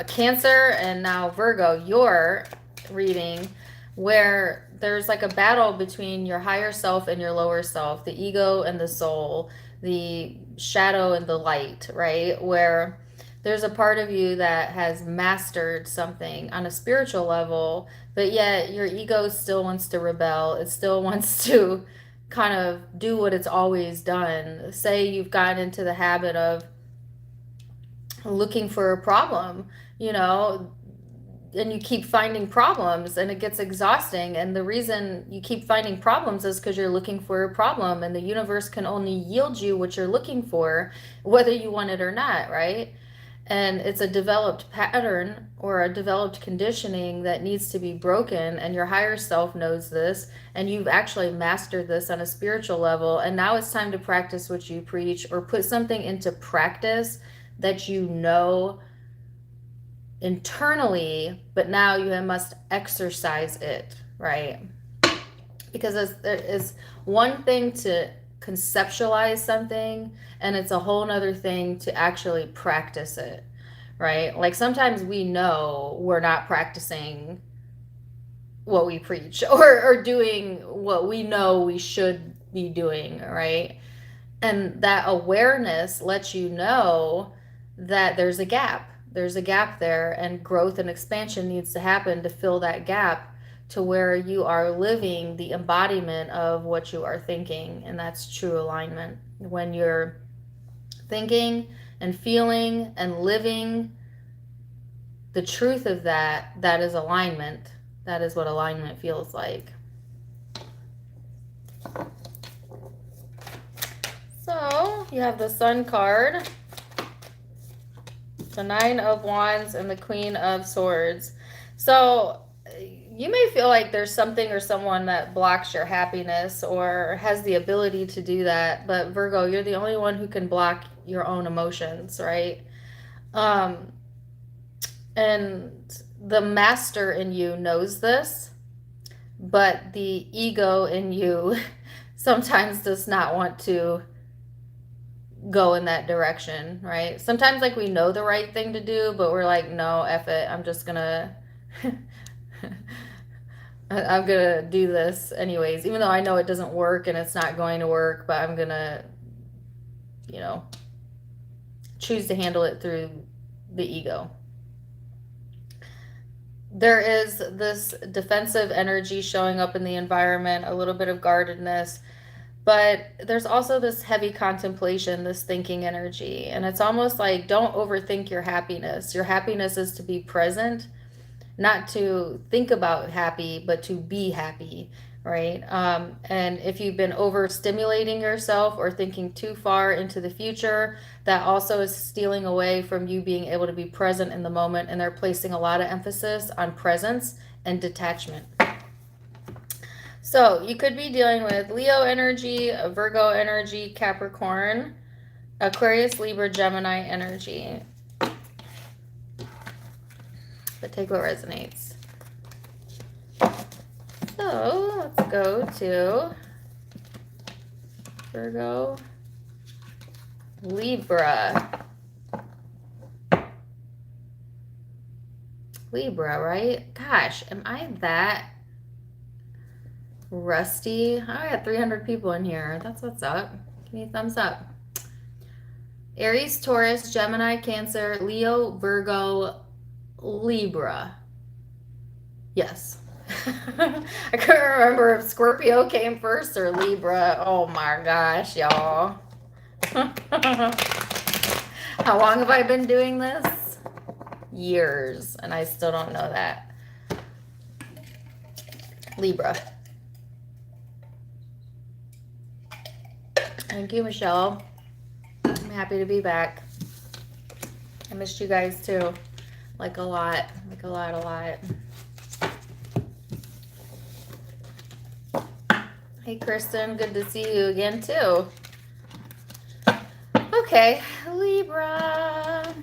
Cancer, and now Virgo, your reading, where there's like a battle between your higher self and your lower self, the ego and the soul, the shadow and the light, right? Where there's a part of you that has mastered something on a spiritual level, but yet your ego still wants to rebel. It still wants to kind of do what it's always done. Say you've gotten into the habit of looking for a problem, you know, and you keep finding problems, and it gets exhausting. And the reason you keep finding problems is because you're looking for a problem, and the universe can only yield you what you're looking for, whether you want it or not, right? And it's a developed pattern or a developed conditioning that needs to be broken, and your higher self knows this, and you've actually mastered this on a spiritual level. And now it's time to practice what you preach, or put something into practice that you know internally, but now you must exercise it, right? Because there is one thing to conceptualize something, and it's a whole nother thing to actually practice it, right? Like sometimes we know we're not practicing what we preach, or doing what we know we should be doing, right? And that awareness lets you know that there's a gap. There's a gap there, and growth and expansion needs to happen to fill that gap, to where you are living the embodiment of what you are thinking. And that's true alignment. When you're thinking and feeling and living the truth of that, that is alignment. That is what alignment feels like. So you have the Sun card, the Nine of Wands, and the Queen of Swords. So you may feel like there's something or someone that blocks your happiness or has the ability to do that. But Virgo, you're the only one who can block your own emotions, right? And the master in you knows this, but the ego in you sometimes does not want to go in that direction, right? Sometimes like we know the right thing to do, but we're like, no, F it. I'm just gonna I'm gonna do this anyways, even though I know it doesn't work and it's not going to work, but I'm gonna, you know, choose to handle it through the ego. There is this defensive energy showing up in the environment, a little bit of guardedness, but there's also this heavy contemplation, this thinking energy. And it's almost like, don't overthink your happiness. Your happiness is to be present, not to think about happy, but to be happy, right? And if you've been overstimulating yourself or thinking too far into the future, that also is stealing away from you being able to be present in the moment. And they're placing a lot of emphasis on presence and detachment. So you could be dealing with Leo energy, Virgo energy, Capricorn, Aquarius, Libra, Gemini energy. But take what resonates. So let's go to Virgo, Libra. Libra, right? Gosh, am I that rusty? I got 300 people in here. That's what's up. Give me a thumbs up. Aries, Taurus, Gemini, Cancer, Leo, Virgo, Libra. Yes. I couldn't remember if Scorpio came first or Libra. Oh my gosh, y'all. How long have I been doing this? Years, and I still don't know that. Libra. Thank you, Michelle. I'm happy to be back. I missed you guys too. Like a lot. Like a lot. Hey, Kristen. Good to see you again too. Okay, Libra.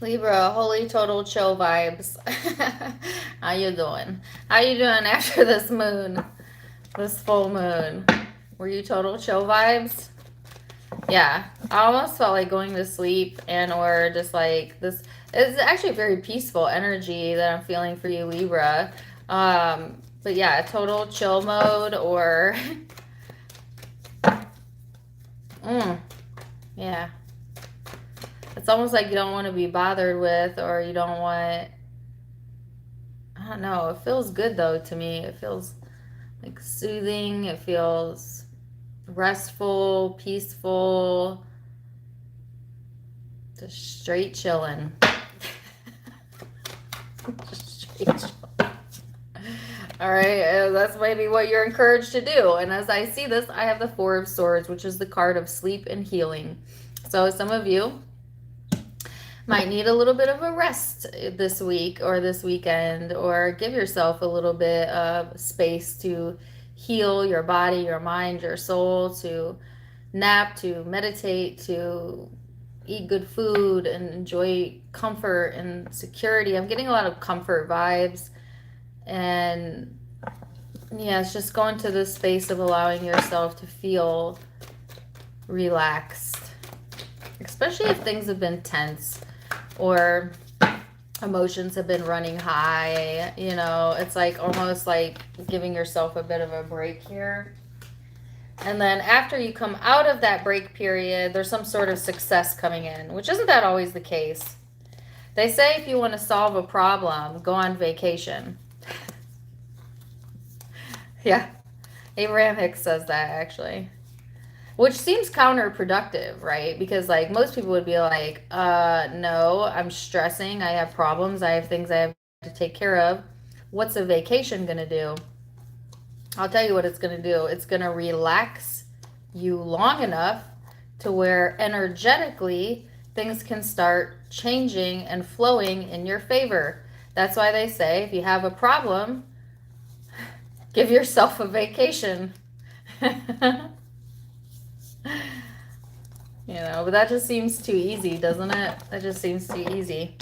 Libra, holy total chill vibes. How you doing? How you doing after this moon? This full moon? Were you total chill vibes? Yeah, I almost felt like going to sleep and or just like this. It's actually very peaceful energy that I'm feeling for you, Libra. But yeah, total chill mode or yeah. It's almost like you don't want to be bothered with, or you don't want, I don't know. It feels good though to me. It feels like soothing. It feels restful, peaceful, just straight chilling. Just straight chilling. All right, that's maybe what you're encouraged to do. And as I see this, I have the Four of Swords, which is the card of sleep and healing. So some of you Might need a little bit of a rest this week or this weekend, or give yourself a little bit of space to heal your body, your mind, your soul, to nap, to meditate, to eat good food and enjoy comfort and security. I'm getting a lot of comfort vibes. And yeah, it's just going to this space of allowing yourself to feel relaxed, especially if things have been tense or emotions have been running high. You know, it's like almost like giving yourself a bit of a break here. And then after you come out of that break period, there's some sort of success coming in, which isn't that always the case. They say if you want to solve a problem, go on vacation. Yeah, Abraham Hicks says that actually. Which seems counterproductive, right? Because like most people would be like, no, I'm stressing, I have problems, I have things I have to take care of. What's a vacation gonna do? I'll tell you what it's gonna do. It's gonna relax you long enough to where energetically things can start changing and flowing in your favor. That's why they say if you have a problem, give yourself a vacation. You know, but that just seems too easy, doesn't it? That just seems too easy.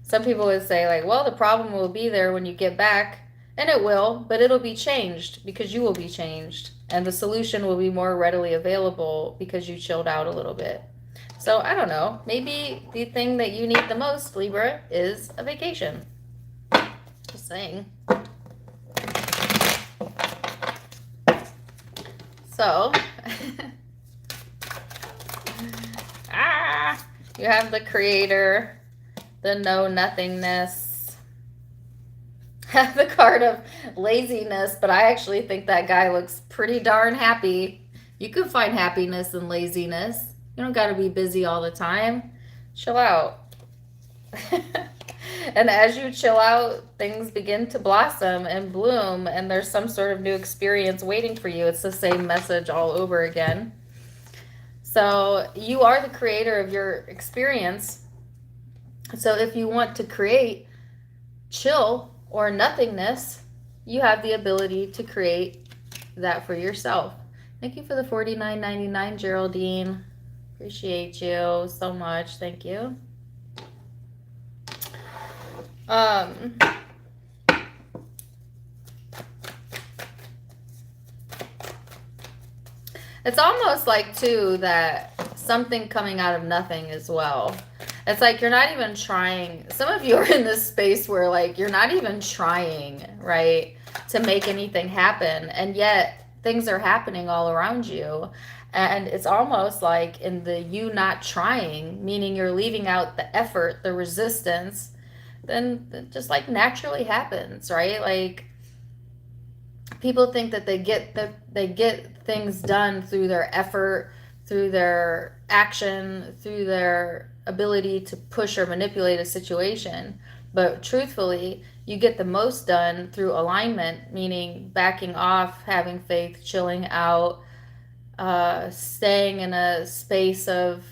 Some people would say, like, well, the problem will be there when you get back. And it will, but it'll be changed because you will be changed. And the solution will be more readily available because you chilled out a little bit. So, I don't know. Maybe the thing that you need the most, Libra, is a vacation. Just saying. So, you have the creator, the know-nothingness, the card of laziness, but I actually think that guy looks pretty darn happy. You can find happiness in laziness. You don't got to be busy all the time. Chill out. And as you chill out, things begin to blossom and bloom, and there's some sort of new experience waiting for you. It's the same message all over again. So you are the creator of your experience. So if you want to create chill or nothingness, you have the ability to create that for yourself. Thank you for the $49.99, Geraldine. Appreciate you so much. Thank you. It's almost like, too, that something coming out of nothing as well. It's like you're not even trying. Some of you are in this space where, like, you're not even trying, right, to make anything happen. And yet things are happening all around you. And it's almost like in the you not trying, meaning you're leaving out the effort, the resistance, then it just like naturally happens, right? Like people think that they get things done through their effort, through their action, through their ability to push or manipulate a situation. But truthfully, you get the most done through alignment, meaning backing off, having faith, chilling out, staying in a space of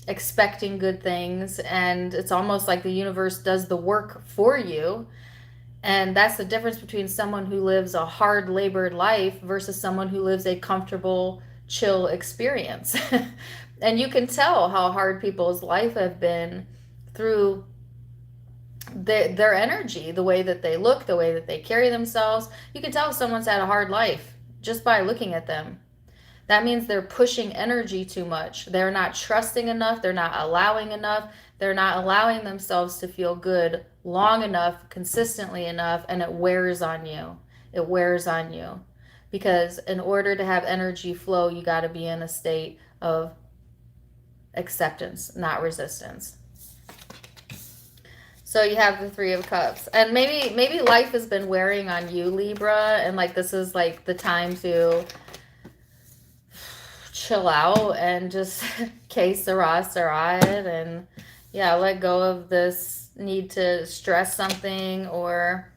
expecting good things. And it's almost like the universe does the work for you. And that's the difference between someone who lives a hard labored life versus someone who lives a comfortable, chill experience. And you can tell how hard people's life have been through their energy, the way that they look, the way that they carry themselves. You can tell if someone's had a hard life just by looking at them. That means they're pushing energy too much. They're not trusting enough. They're not allowing enough. They're not allowing themselves to feel good long enough, consistently enough, and it wears on you. It wears on you. Because in order to have energy flow, you got to be in a state of acceptance, not resistance. So you have the Three of Cups. And maybe life has been wearing on you, Libra, and like this is like the time to chill out and just que sera, sera it, and yeah, let go of this need to stress something, or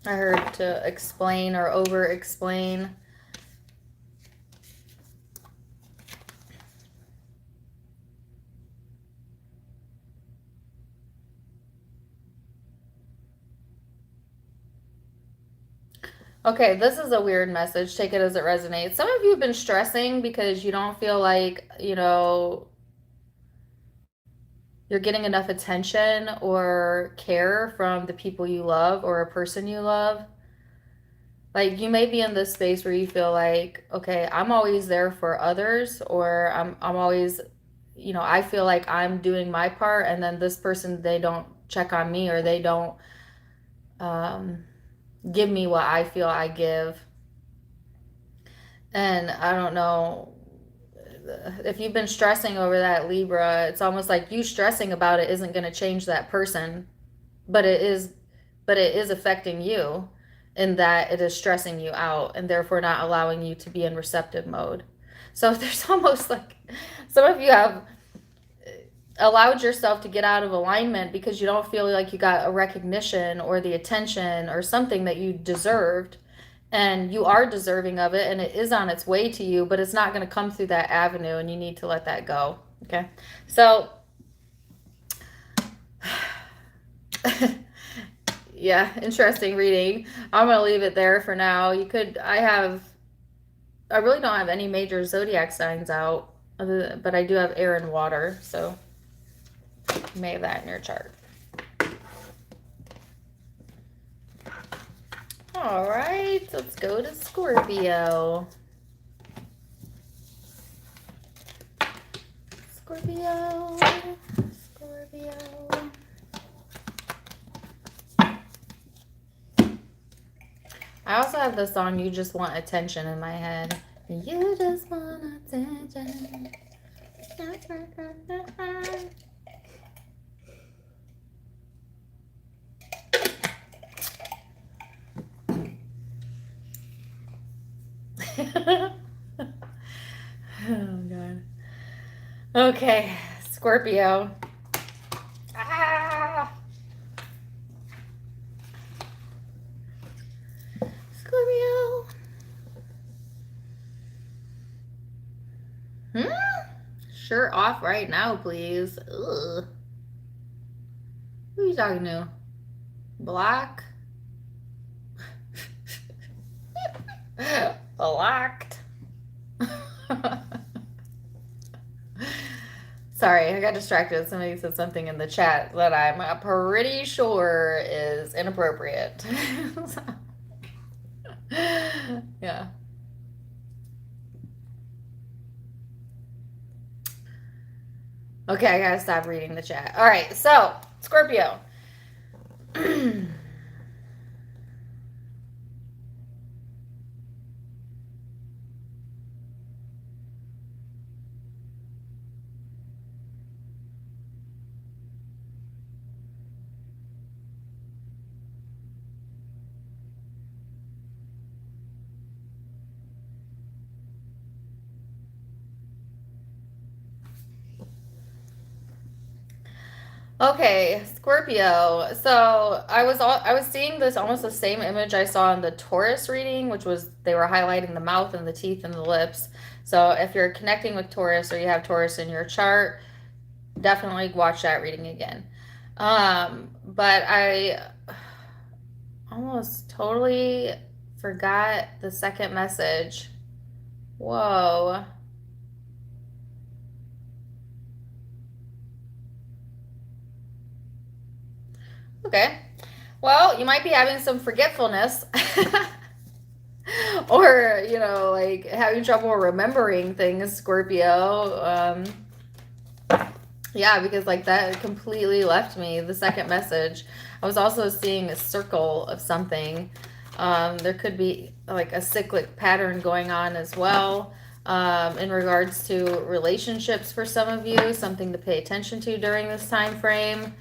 I heard to explain or over explain. Okay, this is a weird message. Take it as it resonates. Some of you have been stressing because you don't feel like, you're getting enough attention or care from the people you love or a person you love. Like you may be in this space where you feel like, okay, I'm always there for others, or I'm always, I feel like I'm doing my part, and then this person, they don't check on me, or they don't um, give me what I feel I give. And I don't know if you've been stressing over that, Libra. It's almost like you stressing about it isn't going to change that person, but it is affecting you in that it is stressing you out and therefore not allowing you to be in receptive mode. So there's almost like some of you have allowed yourself to get out of alignment because you don't feel like you got a recognition or the attention or something that you deserved, and you are deserving of it and it is on its way to you, but it's not going to come through that avenue, and you need to let that go. Okay, so yeah, interesting reading. I'm gonna leave it there for now. I really don't have any major zodiac signs out, but I do have air and water, so you may have that in your chart. All right, let's go to Scorpio. Scorpio. I also have the song "You Just Want Attention" in my head. You just want attention. Oh god. Okay, Scorpio. Ah! Scorpio. Shirt off right now, please. Ugh. Who are you talking to? Black? Locked. Sorry, I got distracted. Somebody said something in the chat that I'm pretty sure is inappropriate. Yeah. Okay, I gotta stop reading the chat. All right, so Scorpio. Okay, Scorpio. So I was seeing this almost the same image I saw in the Taurus reading, which was they were highlighting the mouth and the teeth and the lips. So if you're connecting with Taurus or you have Taurus in your chart, definitely watch that reading again. But I almost totally forgot the second message. Whoa. Okay. Well, you might be having some forgetfulness. Or, like having trouble remembering things, Scorpio. Yeah, because like that completely left me, the second message. I was also seeing a circle of something. There could be like a cyclic pattern going on as well, in regards to relationships for some of you, something to pay attention to during this time frame.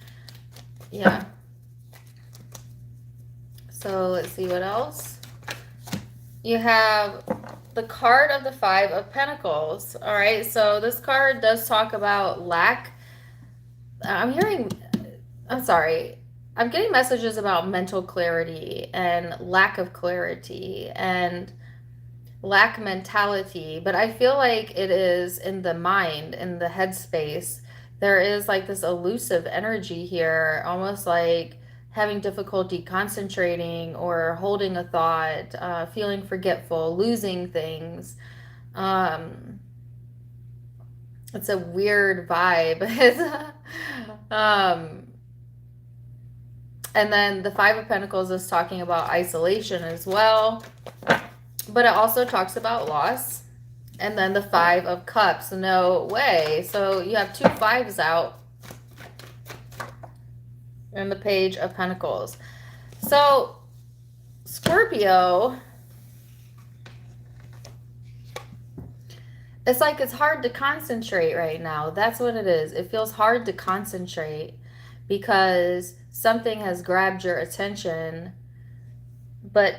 Yeah. So let's see what else. You have the card of the Five of Pentacles. All right, so this card does talk about lack. I'm getting messages about mental clarity and lack of clarity and lack mentality, but I feel like it is in the mind, in the headspace. There is like this elusive energy here, almost like having difficulty concentrating or holding a thought, feeling forgetful, losing things. It's a weird vibe. And then the Five of Pentacles is talking about isolation as well, but it also talks about loss. And then the Five of Cups, no way. So you have two fives out and the Page of Pentacles. So Scorpio, it's like it's hard to concentrate right now. That's what it is. It feels hard to concentrate because something has grabbed your attention, but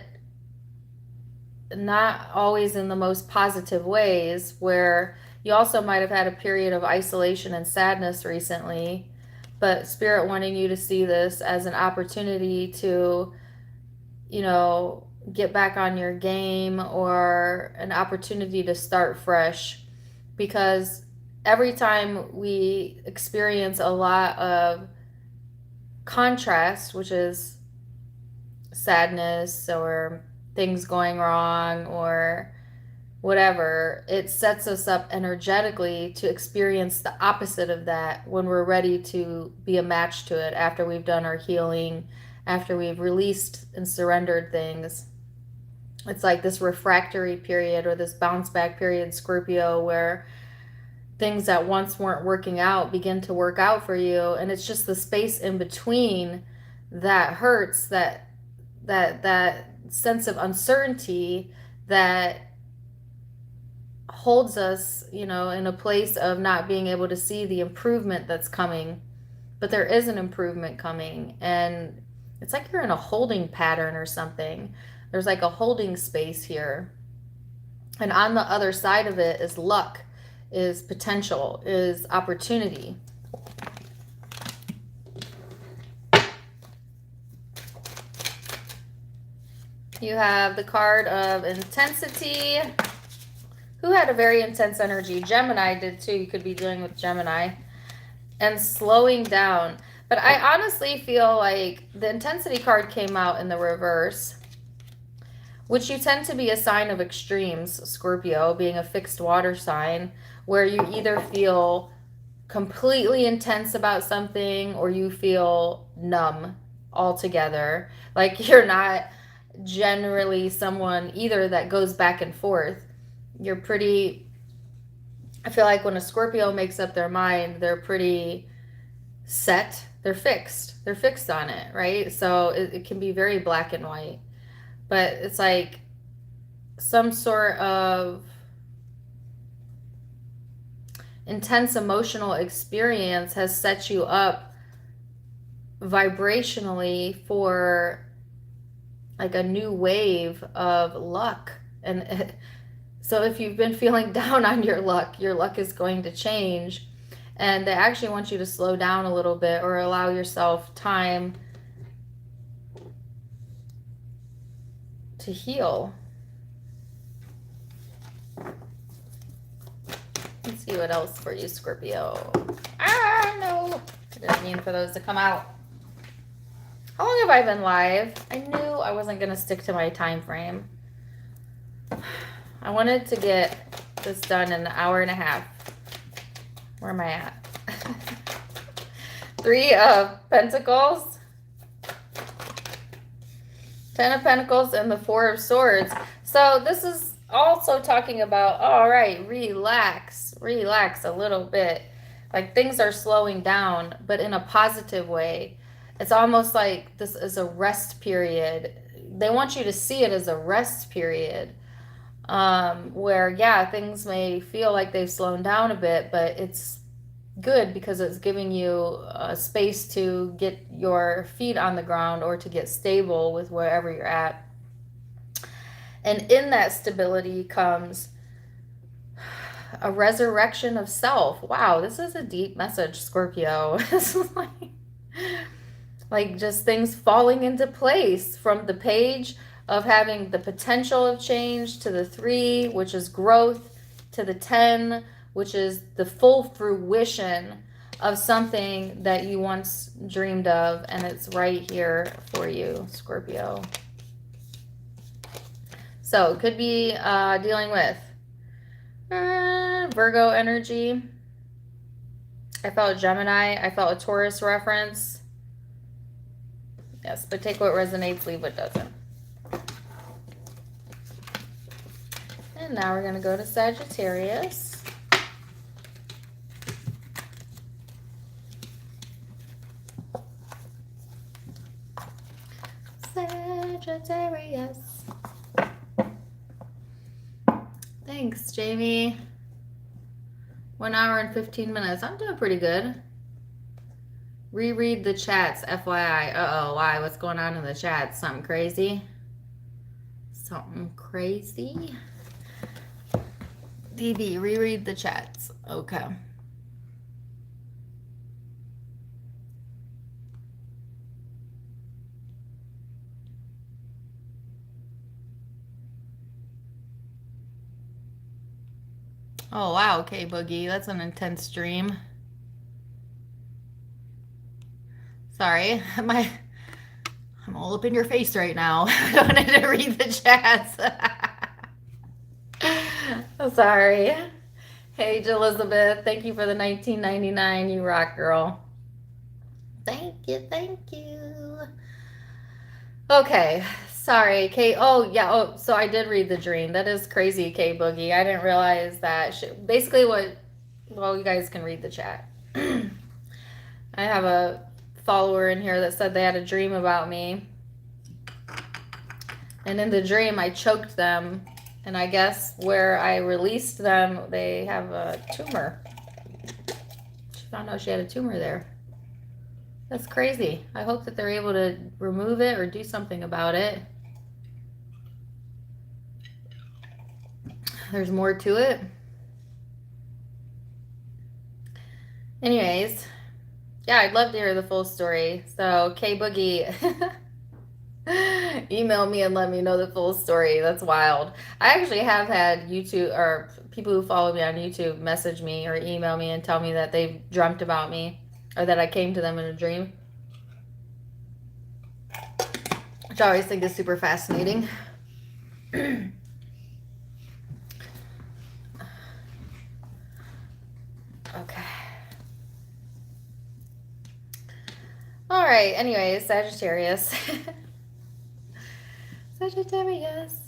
not always in the most positive ways, where you also might have had a period of isolation and sadness recently, but Spirit wanting you to see this as an opportunity to, you know, get back on your game, or an opportunity to start fresh. Because every time we experience a lot of contrast, which is sadness or things going wrong or whatever, it sets us up energetically to experience the opposite of that when we're ready to be a match to it, after we've done our healing, after we've released and surrendered things. It's like this refractory period, or this bounce back period, Scorpio, where things that once weren't working out begin to work out for you. And it's just the space in between that hurts, that sense of uncertainty that holds us, you know, in a place of not being able to see the improvement that's coming. But there is an improvement coming, and it's like you're in a holding pattern or something. There's like a holding space here. And on the other side of it is luck, is potential, is opportunity. You have the card of intensity. Who had a very intense energy? Gemini did too. You could be dealing with Gemini. And slowing down. But I honestly feel like the intensity card came out in the reverse, which you tend to be a sign of extremes, Scorpio, being a fixed water sign, where you either feel completely intense about something or you feel numb altogether. Like you're not generally someone either that goes back and forth. You're pretty, I feel like when a Scorpio makes up their mind, they're pretty set. They're fixed. They're fixed on it, right? So it can be very black and white. But it's like some sort of intense emotional experience has set you up vibrationally for like a new wave of luck. And so if you've been feeling down on your luck is going to change. And they actually want you to slow down a little bit, or allow yourself time to heal. Let's see what else for you, Scorpio. Ah, no. I didn't mean for those to come out. How long have I been live? I knew I wasn't going to stick to my time frame. I wanted to get this done in an hour and a half. Where am I at? 3 of Pentacles, 10 of Pentacles, and the 4 of Swords. So this is also talking about, all right, relax a little bit. Like things are slowing down, but in a positive way. It's almost like this is a rest period. They want you to see it as a rest period. Where, yeah, things may feel like they've slowed down a bit, but it's good because it's giving you a space to get your feet on the ground, or to get stable with wherever you're at. And in that stability comes a resurrection of self. Wow, this is a deep message, Scorpio. This is like just things falling into place, from the Page of having the potential of change, to the 3, which is growth, to the 10, which is the full fruition of something that you once dreamed of, and it's right here for you, Scorpio. So it could be dealing with Virgo energy. I felt Gemini. I felt a Taurus reference. Yes, but take what resonates, leave what doesn't. And now we're going to go to Sagittarius. Sagittarius. Thanks, Jamie. 1 hour and 15 minutes. I'm doing pretty good. Reread the chats, FYI. Uh-oh, why? What's going on in the chat? Something crazy? Something crazy? DB, reread the chats. Okay. Oh, wow. Okay, Boogie. That's an intense stream. Sorry. I'm all up in your face right now. I don't need to read the chats. I'm sorry. Hey, Elizabeth. Thank you for the 19.99. You rock, girl. Thank you. Thank you. Okay. Sorry, Kate. Oh, yeah. Oh, so I did read the dream. That is crazy, K Boogie. I didn't realize that. Basically, well, you guys can read the chat. I have a follower in here that said they had a dream about me. And in the dream, I choked them. And I guess where I released them, they have a tumor. She found out she had a tumor there. That's crazy. I hope that they're able to remove it or do something about it. There's more to it. Anyways, yeah, I'd love to hear the full story. So, K Boogie, email me and let me know the full story. That's wild. I actually have had YouTube or people who follow me on YouTube message me or email me and tell me that they've dreamt about me or that I came to them in a dream, which I always think is super fascinating. Okay. All right. Anyways, Sagittarius. Sagittarius.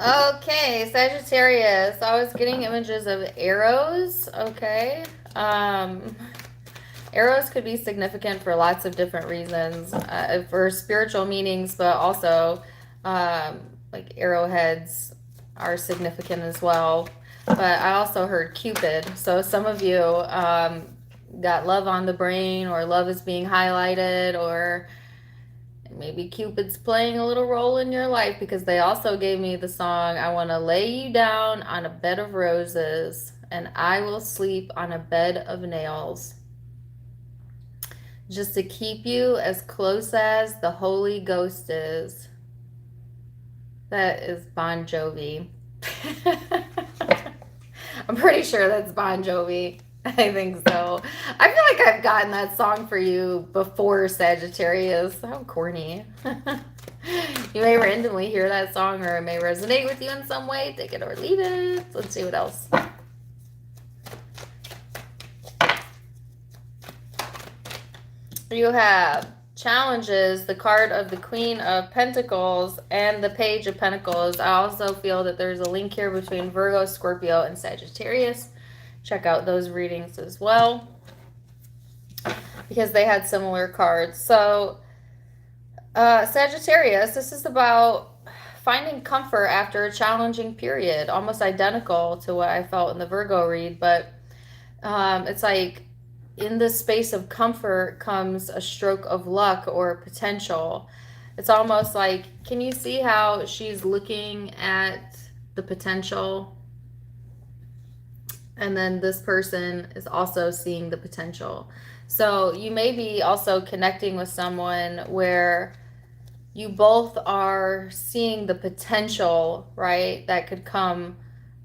Okay, Sagittarius. I was getting images of arrows. Okay. Arrows could be significant for lots of different reasons, for spiritual meanings, but also like arrowheads are significant as well. But I also heard Cupid. So some of you got love on the brain, or love is being highlighted, or maybe Cupid's playing a little role in your life, because they also gave me the song, I want to lay you down on a bed of roses and I will sleep on a bed of nails, just to keep you as close as the Holy Ghost is. That is Bon Jovi. I'm pretty sure that's Bon Jovi. I think so. I feel like I've gotten that song for you before, Sagittarius. How corny. You may randomly hear that song, or it may resonate with you in some way. Take it or leave it. Let's see what else. You have challenges, the card of the Queen of Pentacles and the Page of Pentacles. I also feel that there's a link here between Virgo, Scorpio, and Sagittarius. Check out those readings as well. because they had similar cards. So, Sagittarius, this is about finding comfort after a challenging period, almost identical to what I felt in the Virgo read, but it's like in this space of comfort comes a stroke of luck or potential. It's almost like, can you see how she's looking at the potential? And then this person is also seeing the potential. So you may be also connecting with someone where you both are seeing the potential, right, that could come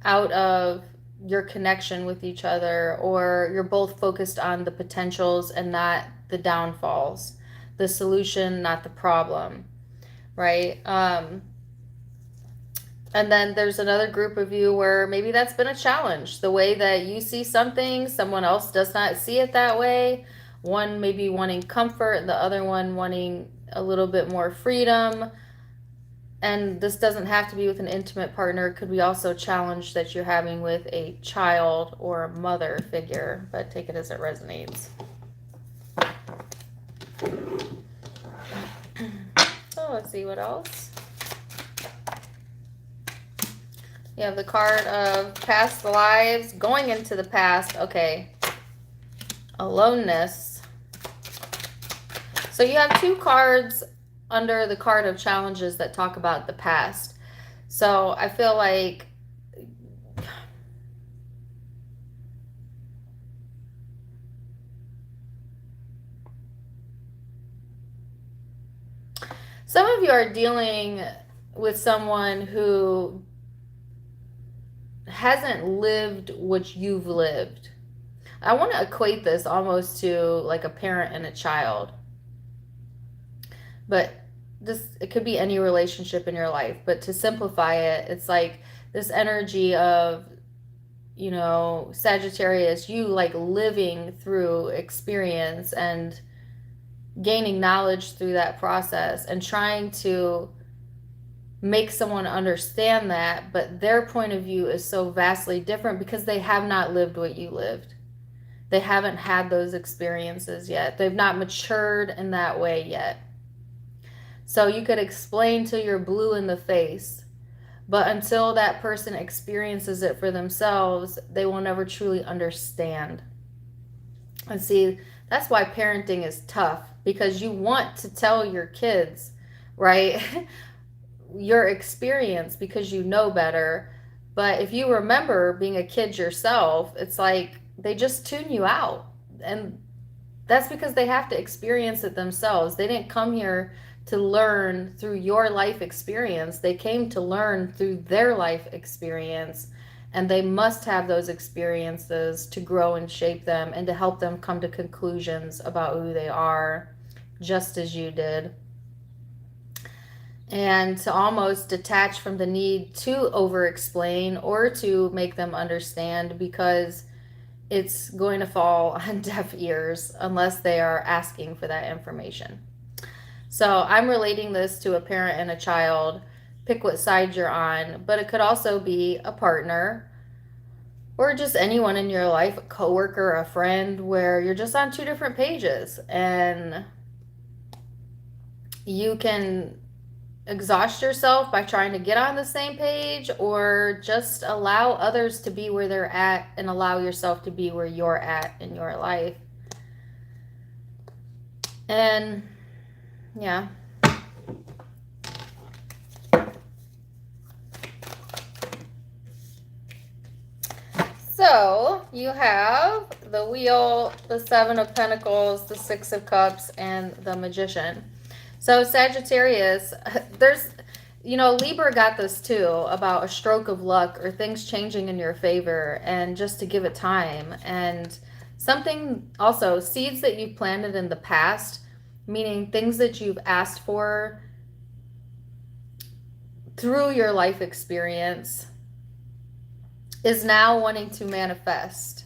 out of your connection with each other, or you're both focused on the potentials and not the downfalls, the solution, not the problem, right? And then there's another group of you where maybe that's been a challenge. The way that you see something, someone else does not see it that way. One maybe wanting comfort, the other one wanting a little bit more freedom. And this doesn't have to be with an intimate partner. It could be also a challenge that you're having with a child or a mother figure, but take it as it resonates. So let's see what else. You have the card of past lives, going into the past. Okay. Aloneness. So you have two cards under the card of challenges that talk about the past. So I feel like some of you are dealing with someone who hasn't lived what you've lived. I want to equate this almost to like a parent and a child. But it could be any relationship in your life. But to simplify it, it's like this energy of, you know, Sagittarius, you like living through experience and gaining knowledge through that process and trying to make someone understand that, but their point of view is so vastly different because they have not lived what you lived. They haven't had those experiences yet. They've not matured in that way yet. So you could explain till you're blue in the face, but until that person experiences it for themselves, they will never truly understand. And see, that's why parenting is tough, because you want to tell your kids, right, your experience because you know better. But if you remember being a kid yourself, it's like they just tune you out. And that's because they have to experience it themselves. They didn't come here to learn through your life experience. They came to learn through their life experience. And they must have those experiences to grow and shape them and to help them come to conclusions about who they are, just as you did. And to almost detach from the need to over-explain or to make them understand, because it's going to fall on deaf ears unless they are asking for that information. So I'm relating this to a parent and a child. Pick what side you're on, but it could also be a partner or just anyone in your life, a coworker, a friend, where you're just on two different pages and you can exhaust yourself by trying to get on the same page, or just allow others to be where they're at and allow yourself to be where you're at in your life. And yeah. So you have the Wheel, the Seven of Pentacles, the Six of Cups, and the Magician. So Sagittarius, there's, you know, Libra got this too, about a stroke of luck or things changing in your favor, and just to give it time. And something also, seeds that you've planted in the past, meaning things that you've asked for through your life experience, is now wanting to manifest,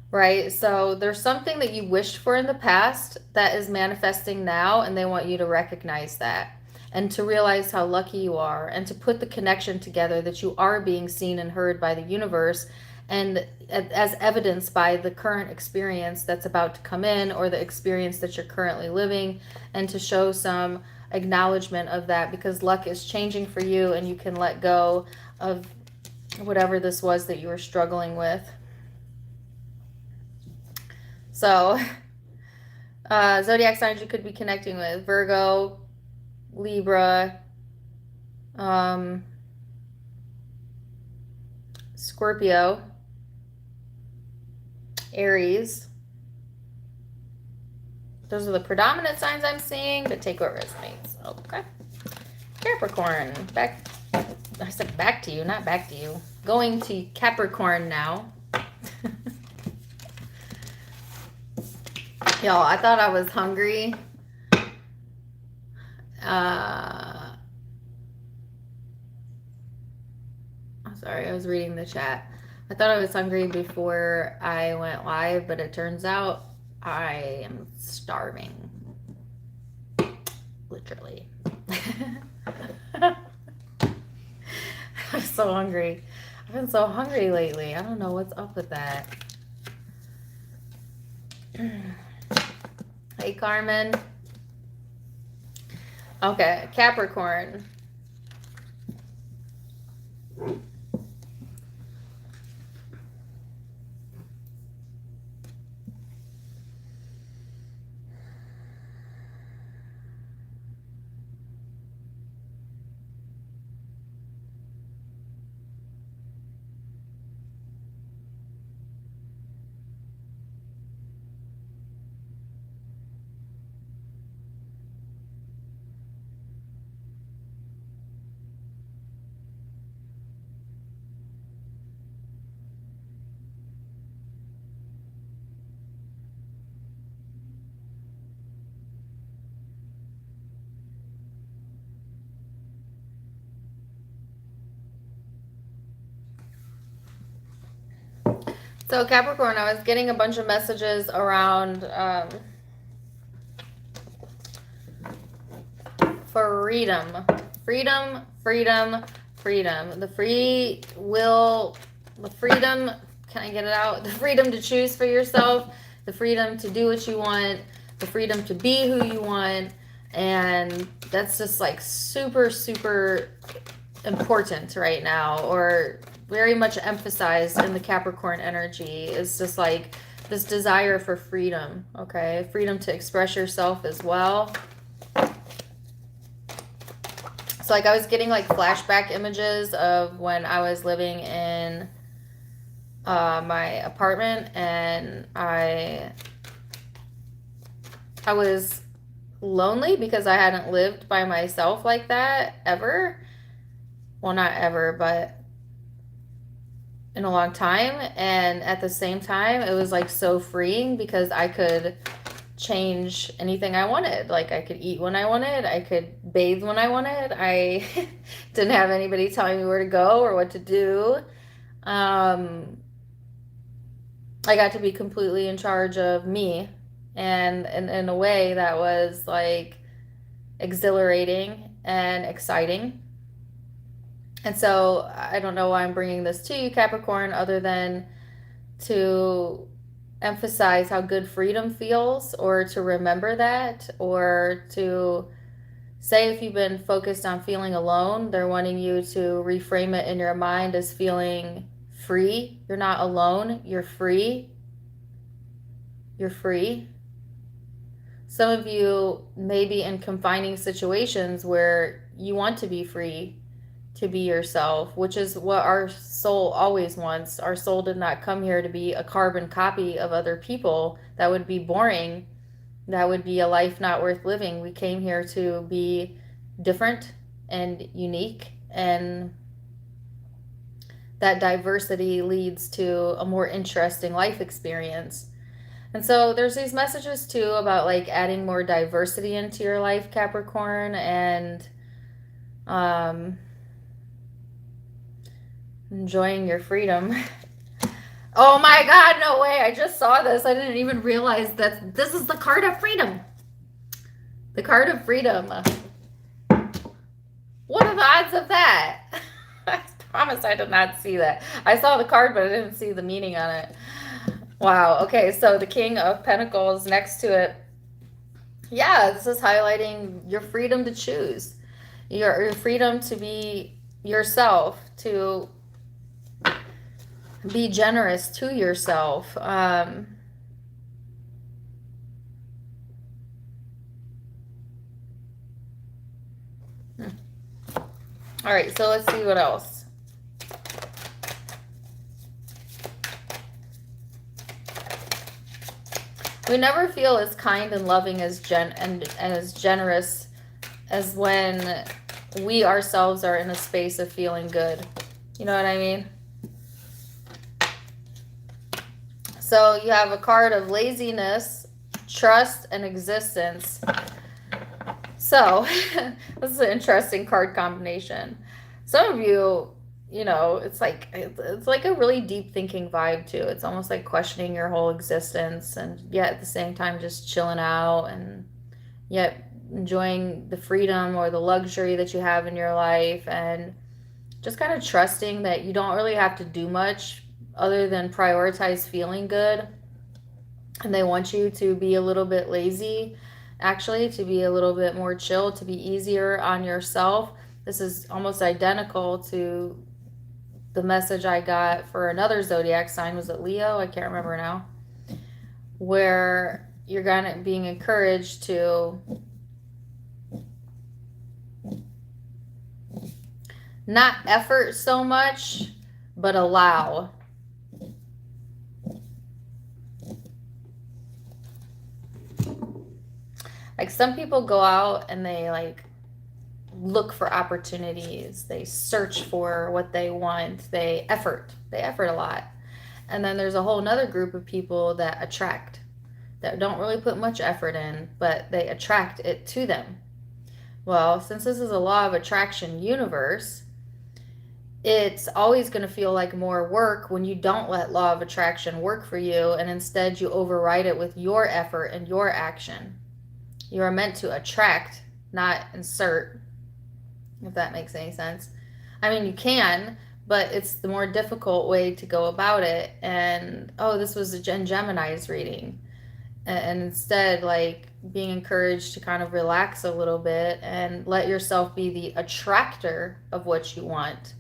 right? So there's something that you wished for in the past that is manifesting now, and they want you to recognize that and to realize how lucky you are, and to put the connection together that you are being seen and heard by the universe, and as evidenced by the current experience that's about to come in, or the experience that you're currently living, and to show some acknowledgement of that, because luck is changing for you and you can let go of whatever this was that you were struggling with. So zodiac signs you could be connecting with: Virgo, Libra, Scorpio, Aries. Those are the predominant signs I'm seeing, but take what resonates. Okay. Capricorn. I said back to you, not back to you. Going to Capricorn now. Y'all, I thought I was hungry. I'm sorry, I was reading the chat. I thought I was hungry before I went live, but it turns out I am starving. Literally. I'm so hungry. I've been so hungry lately. I don't know what's up with that. Hey, Carmen. Okay, Capricorn. So Capricorn, I was getting a bunch of messages around freedom. Freedom, freedom, freedom. The free will, the freedom, can I get it out? The freedom to choose for yourself, the freedom to do what you want, the freedom to be who you want. And that's just like super, super important right now, or very much emphasized in the Capricorn energy, is just like this desire for freedom, okay? Freedom to express yourself as well. So like I was getting like flashback images of when I was living in my apartment, and I was lonely because I hadn't lived by myself like that ever. Well, not ever, but in a long time. And at the same time, it was like so freeing because I could change anything I wanted. Like I could eat when I wanted, I could bathe when I wanted. I didn't have anybody telling me where to go or what to do. I got to be completely in charge of me, and in a way that was like exhilarating and exciting. And so I don't know why I'm bringing this to you, Capricorn, other than to emphasize how good freedom feels, or to remember that, or to say if you've been focused on feeling alone, they're wanting you to reframe it in your mind as feeling free. You're not alone, you're free. You're free. Some of you may be in confining situations where you want to be free, to be yourself, which is what our soul always wants. Our soul did not come here to be a carbon copy of other people. That would be boring. That would be a life not worth living. We came here to be different and unique, and that diversity leads to a more interesting life experience. And so there's these messages too about like adding more diversity into your life, Capricorn, and enjoying your freedom. Oh my God, no way. I just saw this. I didn't even realize that this is the card of freedom. The card of freedom. What are the odds of that? promise I did not see that. I saw the card, but I didn't see the meaning on it. Wow. Okay, so the King of Pentacles next to it. Yeah, this is highlighting your freedom to choose, your freedom to be yourself, to be generous to yourself. All right, so let's see what else. We never feel as kind and loving as and as generous as when we ourselves are in a space of feeling good. You know what I mean? So you have a card of laziness, trust, and existence. So this is an interesting card combination. Some of you, you know, it's like a really deep thinking vibe too. It's almost like questioning your whole existence, and yet at the same time just chilling out, and yet enjoying the freedom or the luxury that you have in your life, and just kind of trusting that you don't really have to do much other than prioritize feeling good. And they want you to be a little bit lazy, actually, to be a little bit more chill, to be easier on yourself. This is almost identical to the message I got for another zodiac sign. Was it Leo? I can't remember now. Where you're gonna being encouraged to not effort so much, but allow. Like some people go out and they like look for opportunities. They search for what they want. They effort a lot. And then there's a whole nother group of people that attract, that don't really put much effort in, but they attract it to them. Well, since this is a law of attraction universe, it's always going to feel like more work when you don't let law of attraction work for you, and instead you override it with your effort and your action. You are meant to attract, not insert, if that makes any sense. I mean, you can, but it's the more difficult way to go about it. And, oh, this was a Gemini's reading. And instead, like, being encouraged to kind of relax a little bit and let yourself be the attractor of what you want.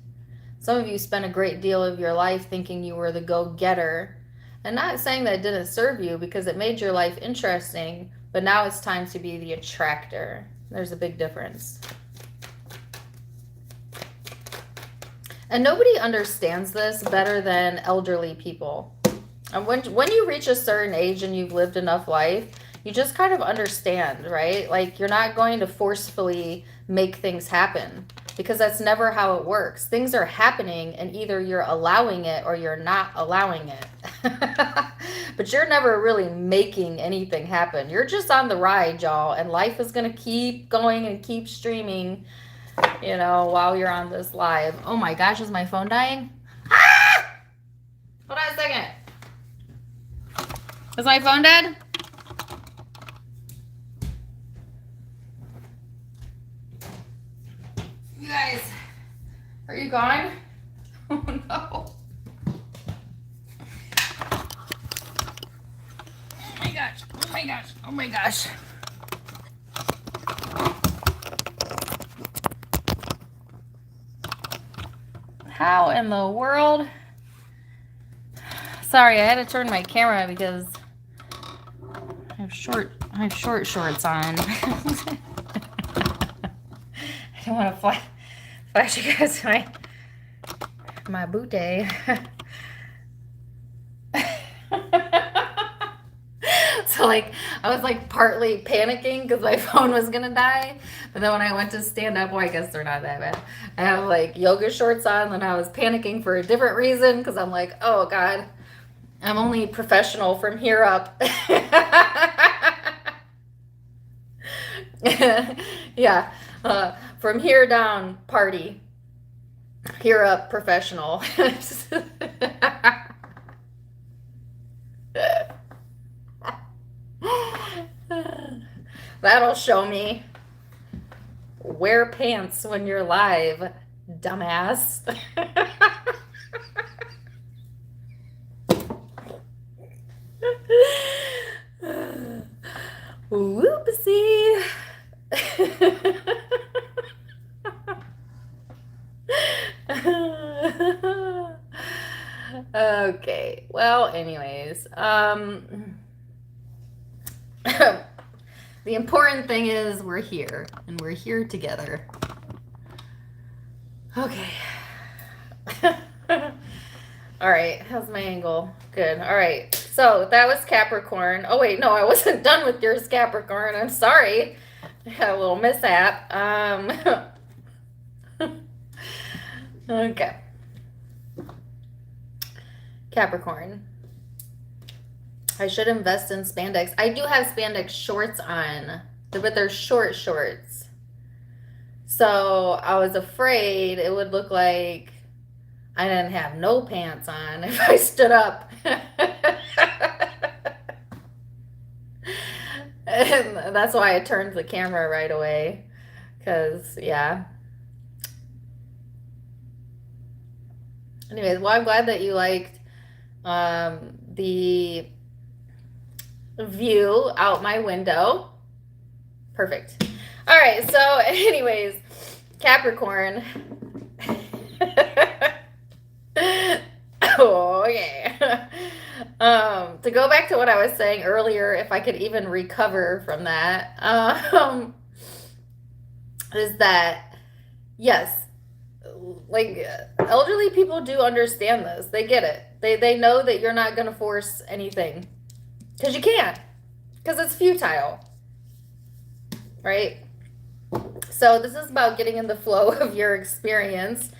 Some of you spent a great deal of your life thinking you were the go-getter. And not saying that it didn't serve you, because it made your life interesting, but now it's time to be the attractor. There's a big difference. And nobody understands this better than elderly people. And when you reach a certain age and you've lived enough life, you just kind of understand, right? Like, you're not going to forcefully make things happen, because that's never how it works. Things are happening, and either you're allowing it or you're not allowing it. But you're never really making anything happen. You're just on the ride, y'all, and life is going to keep going and keep streaming, you know, while you're on this live. Oh my gosh, is my phone dying? Ah! Hold on a second. Is my phone dead? You guys, are you gone? Oh no. Oh my gosh, oh my gosh, oh my gosh. How in the world? Sorry, I had to turn my camera because I have short shorts on. I don't want to flash you guys my booty. So like I was like partly panicking because my phone was gonna die, but then when I went to stand up, well, I guess they're not that bad. I have like yoga shorts on, and I was panicking for a different reason because I'm like, oh God, I'm only professional from here up. Yeah, from here down, party. Here up, professional. That'll show me. Wear pants when you're live. Dumbass. Whoopsie. Okay. Well, anyways, the important thing is we're here and we're here together. Okay. All right. How's my angle? Good. All right. So that was Capricorn. Oh, wait. No, I wasn't done with yours, Capricorn. I'm sorry. I had a little mishap. Okay. Capricorn. I should invest in spandex. I do have spandex shorts on, but they're short shorts. So I was afraid it would look like I didn't have no pants on if I stood up. And that's why I turned the camera right away. Because, yeah. Anyways, well, I'm glad that you liked the view out my window. Perfect. All right, so anyways, Capricorn. Oh, yeah. To go back to what I was saying earlier, if I could even recover from that, is that, yes, like elderly people do understand this. They get it. They know that you're not going to force anything because you can't, because it's futile, right? So this is about getting in the flow of your experience.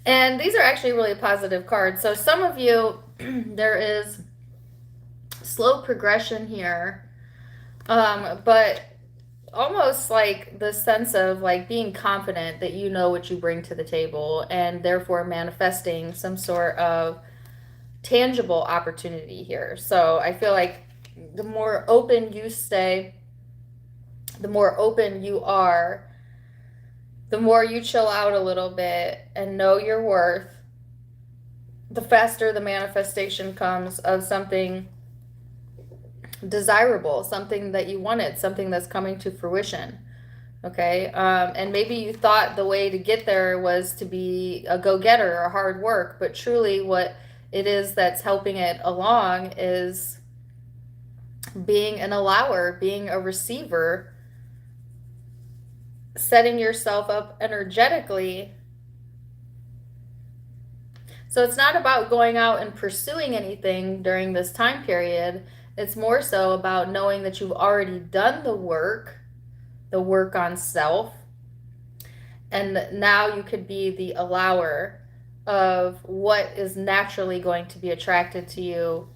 And these are actually really positive cards. So some of you, there is slow progression here, but almost like the sense of like being confident that you know what you bring to the table and therefore manifesting some sort of tangible opportunity here. So I feel like the more open you stay, the more open you are, the more you chill out a little bit and know your worth, the faster the manifestation comes of something desirable, something that you wanted, something that's coming to fruition. Okay. And maybe you thought the way to get there was to be a go-getter or hard work, but truly what it is that's helping it along is being an allower, being a receiver, setting yourself up energetically. So it's not about going out and pursuing anything during this time period. It's more so about knowing that you've already done the work on self, and now you could be the allower of what is naturally going to be attracted to you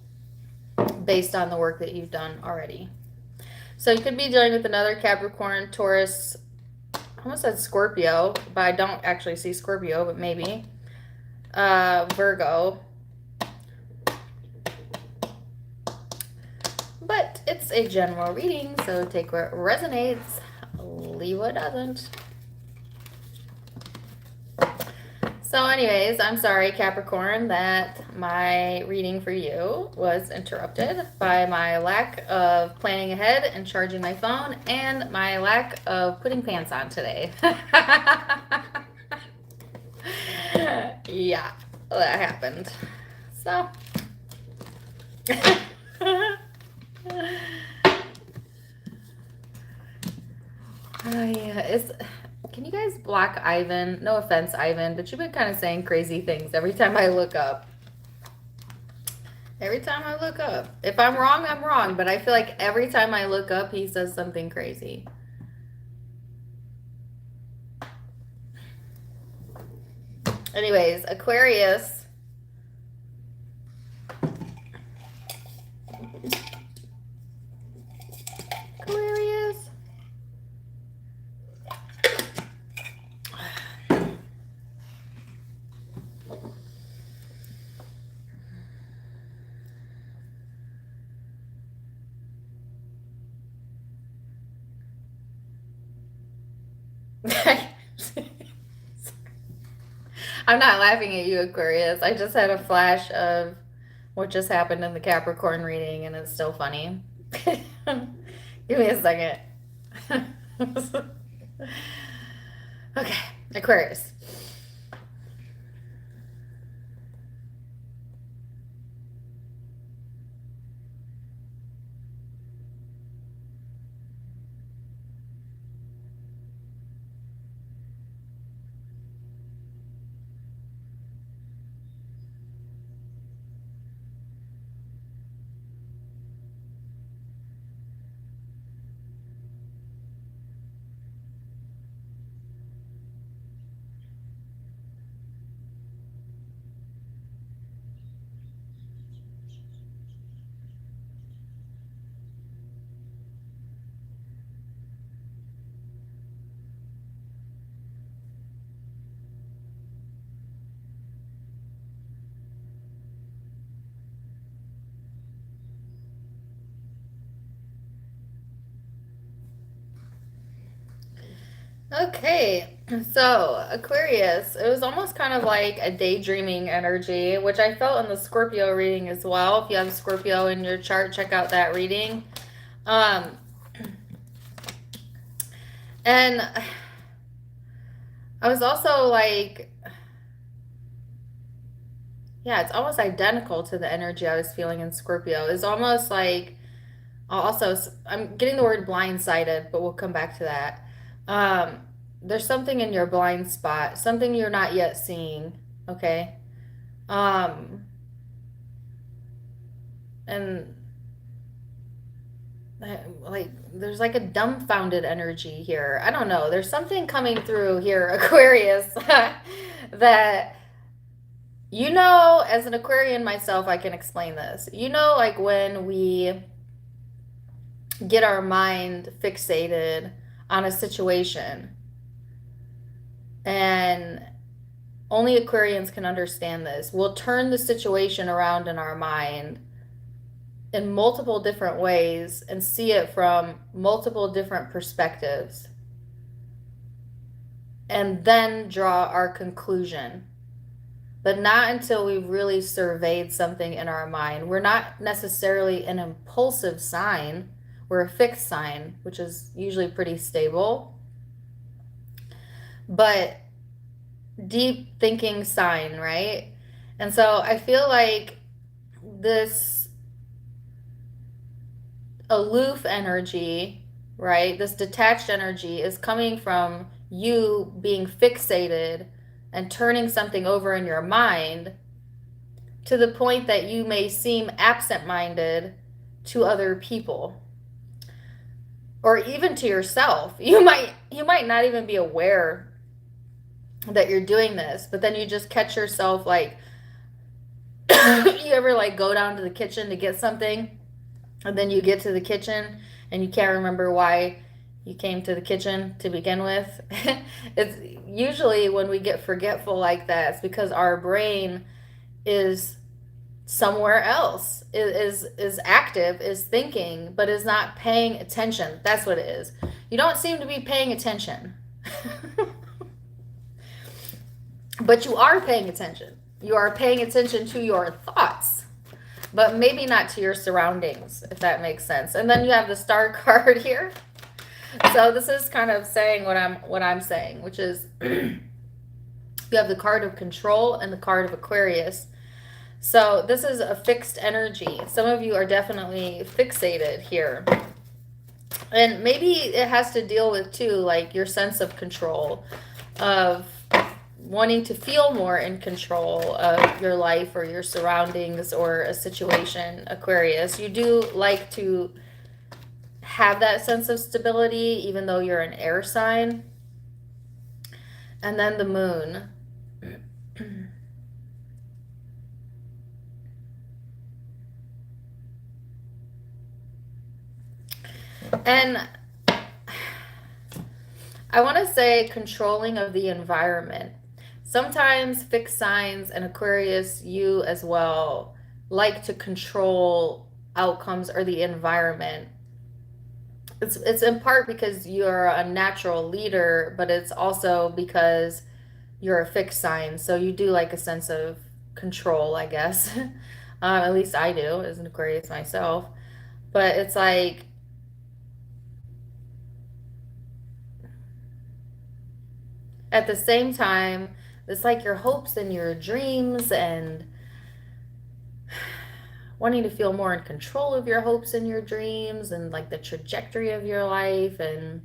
based on the work that you've done already. So you could be dealing with another Capricorn, Taurus, I almost said Scorpio, but I don't actually see Scorpio, but maybe. Virgo. But it's a general reading, so take what resonates, leave what doesn't. So anyways, I'm sorry, Capricorn, that my reading for you was interrupted by my lack of planning ahead and charging my phone and my lack of putting pants on today. Yeah, that happened. So. Yeah, can you guys block Ivan? No offense, Ivan, but you've been kind of saying crazy things every time I look up. Every time I look up. If I'm wrong, I'm wrong, but I feel like every time I look up, he says something crazy. Anyways, Aquarius. Aquarius. I'm not laughing at you, Aquarius. I just had a flash of what just happened in the Capricorn reading, and it's still funny. Give me a second. Okay, Aquarius. Okay, so Aquarius, it was almost kind of like a daydreaming energy, which I felt in the Scorpio reading as well. If you have Scorpio in your chart, check out that reading. Um, and I was also like, yeah, it's almost identical to the energy I was feeling in Scorpio. It's almost like, also, I'm getting the word blindsided, but we'll come back to that. Um, there's something in your blind spot, something you're not yet seeing, okay? Um, and like there's like a dumbfounded energy here. I don't know. There's something coming through here, Aquarius, that as an Aquarian myself, I can explain this. Like when we get our mind fixated on a situation, and only Aquarians can understand this. We'll turn the situation around in our mind in multiple different ways and see it from multiple different perspectives, and then draw our conclusion. But not until we've really surveyed something in our mind. We're not necessarily an impulsive sign, we're a fixed sign, which is usually pretty stable, but deep thinking sign, right? And so I feel like this aloof energy, right? This detached energy is coming from you being fixated and turning something over in your mind to the point that you may seem absent-minded to other people or even to yourself. You might not even be aware that you're doing this, but then you just catch yourself like you ever like go down to the kitchen to get something, and then you get to the kitchen and you can't remember why you came to the kitchen to begin with. It's usually when we get forgetful like that, it's because our brain is somewhere else, is active, is thinking, but is not paying attention. That's what it is. You don't seem to be paying attention. But you are paying attention. You are paying attention to your thoughts, but maybe not to your surroundings, if that makes sense. And then you have the star card here. So this is kind of saying what I'm saying, which is you have the card of control and the card of Aquarius. So this is a fixed energy. Some of you are definitely fixated here. And maybe it has to deal with too, like your sense of control, of wanting to feel more in control of your life or your surroundings or a situation, Aquarius. You do like to have that sense of stability, even though you're an air sign. And then the moon. And I want to say controlling of the environment. Sometimes fixed signs and Aquarius, you as well, like to control outcomes or the environment. It's in part because you're a natural leader, but it's also because you're a fixed sign, so you do like a sense of control, I guess. At least I do as an Aquarius myself. But it's like at the same time, it's like your hopes and your dreams and wanting to feel more in control of your hopes and your dreams and like the trajectory of your life and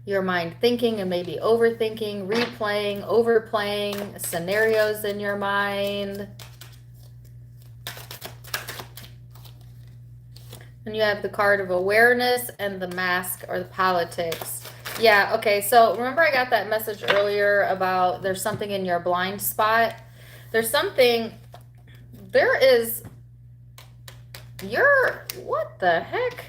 your mind thinking and maybe overthinking, replaying, overplaying scenarios in your mind. And you have the card of awareness and the mask or the politics. Yeah, okay, so remember I got that message earlier about there's something in your blind spot. There's something, there is, what the heck?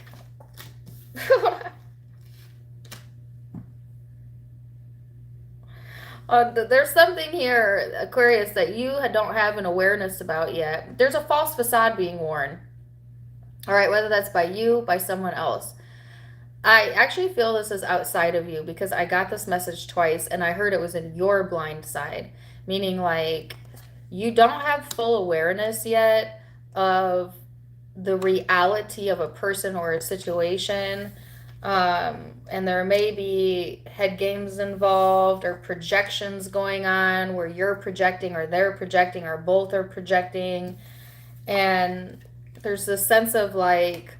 There's something here, Aquarius, that you don't have an awareness about yet. There's a false facade being worn. All right, whether that's by you, by someone else. I actually feel this is outside of you because I got this message twice and I heard it was in your blind side, meaning like you don't have full awareness yet of the reality of a person or a situation. And there may be head games involved or projections going on where you're projecting or they're projecting or both are projecting. And there's this sense of like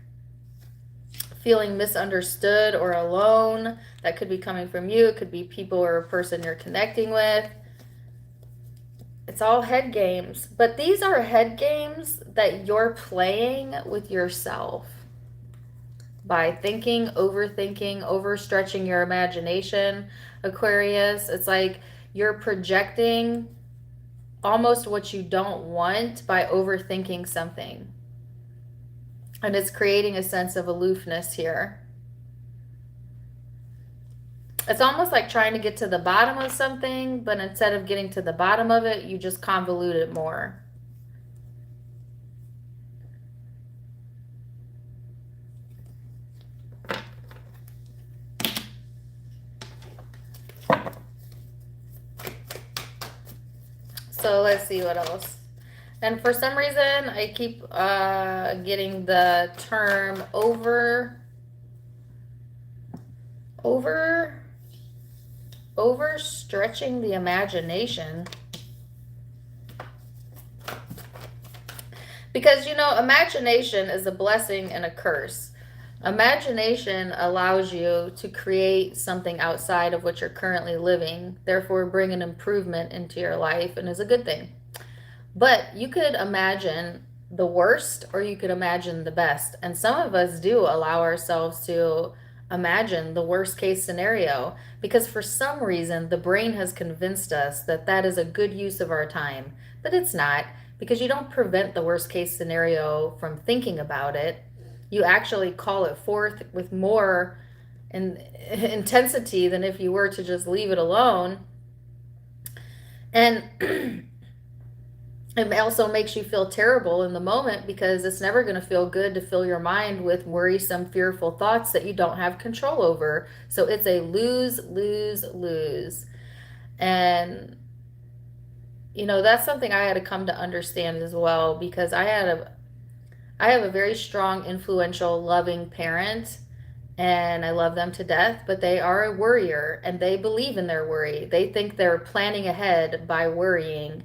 feeling misunderstood or alone that could be coming from you. It could be people or a person you're connecting with. It's all head games, but these are head games that you're playing with yourself by thinking, overthinking, overstretching your imagination, Aquarius. It's like you're projecting almost what you don't want by overthinking something. And it's creating a sense of aloofness here. It's almost like trying to get to the bottom of something, but instead of getting to the bottom of it, you just convolute it more. So let's see what else. And for some reason, I keep getting the term overstretching the imagination. Because, you know, imagination is a blessing and a curse. Imagination allows you to create something outside of what you're currently living, therefore bring an improvement into your life, and is a good thing. But you could imagine the worst or you could imagine the best. And some of us do allow ourselves to imagine the worst case scenario because for some reason the brain has convinced us that that is a good use of our time. But it's not, because you don't prevent the worst case scenario from thinking about it. You actually call it forth with more intensity than if you were to just leave it alone. And it also makes you feel terrible in the moment because it's never going to feel good to fill your mind with worrisome, fearful thoughts that you don't have control over. So it's a lose, lose, lose. And, you know, that's something I had to come to understand as well, because I have a very strong, influential, loving parent, and I love them to death, but they are a worrier and they believe in their worry. They think they're planning ahead by worrying.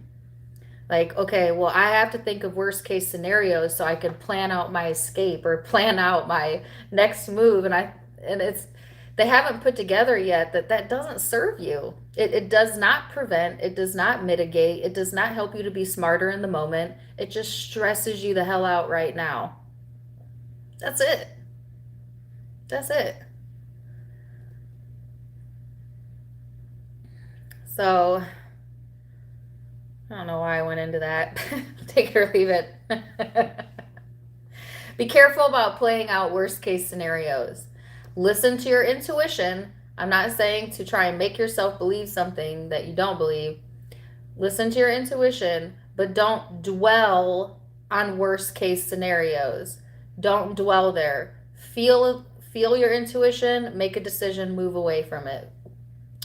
Like, okay, well, I have to think of worst case scenarios so I can plan out my escape or plan out my next move. And it's, they haven't put together yet that doesn't serve you. It does not prevent, it does not mitigate, it does not help you to be smarter in the moment. It just stresses you the hell out right now. That's it. That's it. So I don't know why I went into that. Take it or leave it. Be careful about playing out worst case scenarios. Listen to your intuition. I'm not saying to try and make yourself believe something that you don't believe. Listen to your intuition, but don't dwell on worst case scenarios. Don't dwell there. Feel your intuition, make a decision, move away from it.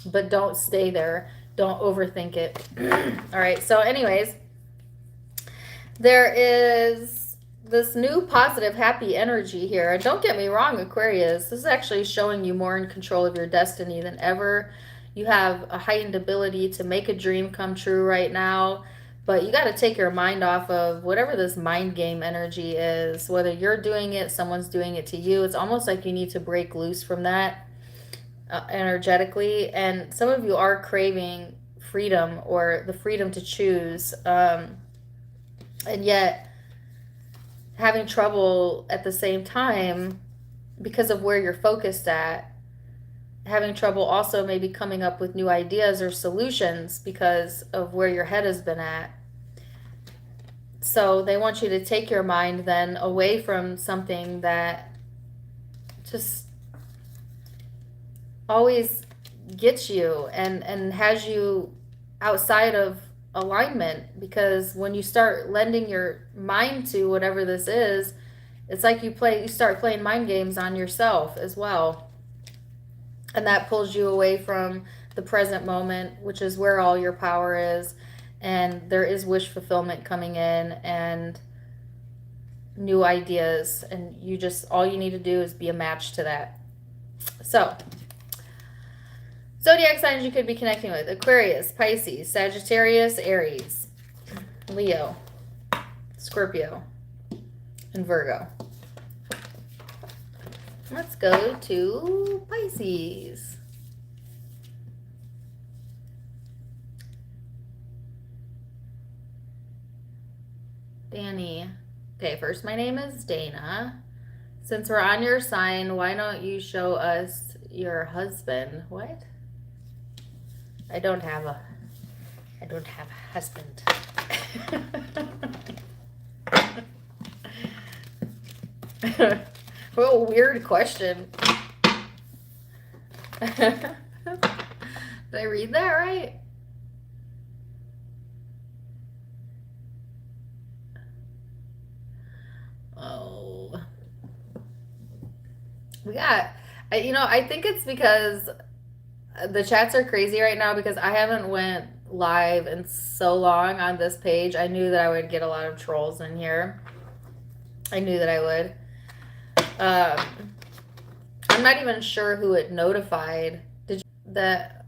but don't stay there. Don't overthink it. All right. So anyways, there is this new positive, happy energy here. And don't get me wrong, Aquarius, this is actually showing you more in control of your destiny than ever. You have a heightened ability to make a dream come true right now. But you got to take your mind off of whatever this mind game energy is. Whether you're doing it, someone's doing it to you. It's almost like you need to break loose from that energetically. And some of you are craving freedom or the freedom to choose. And yet having trouble at the same time because of where you're focused at. Having trouble also maybe coming up with new ideas or solutions because of where your head has been at. So they want you to take your mind then away from something that just always gets you and has you outside of alignment, because when you start lending your mind to whatever this is, it's like you start playing mind games on yourself as well. And that pulls you away from the present moment, which is where all your power is. And there is wish fulfillment coming in and new ideas. And all you need to do is be a match to that. So, zodiac signs you could be connecting with: Aquarius, Pisces, Sagittarius, Aries, Leo, Scorpio, and Virgo. Let's go to Pisces. Danny. Okay, first, my name is Dana. Since we're on your sign, why don't you show us your husband? What? I don't have a husband. What a weird question. Did I read that right? Oh. I think it's because the chats are crazy right now because I haven't went live in so long on this page. I knew that I would get a lot of trolls in here. I knew that I would. I'm not even sure who it notified.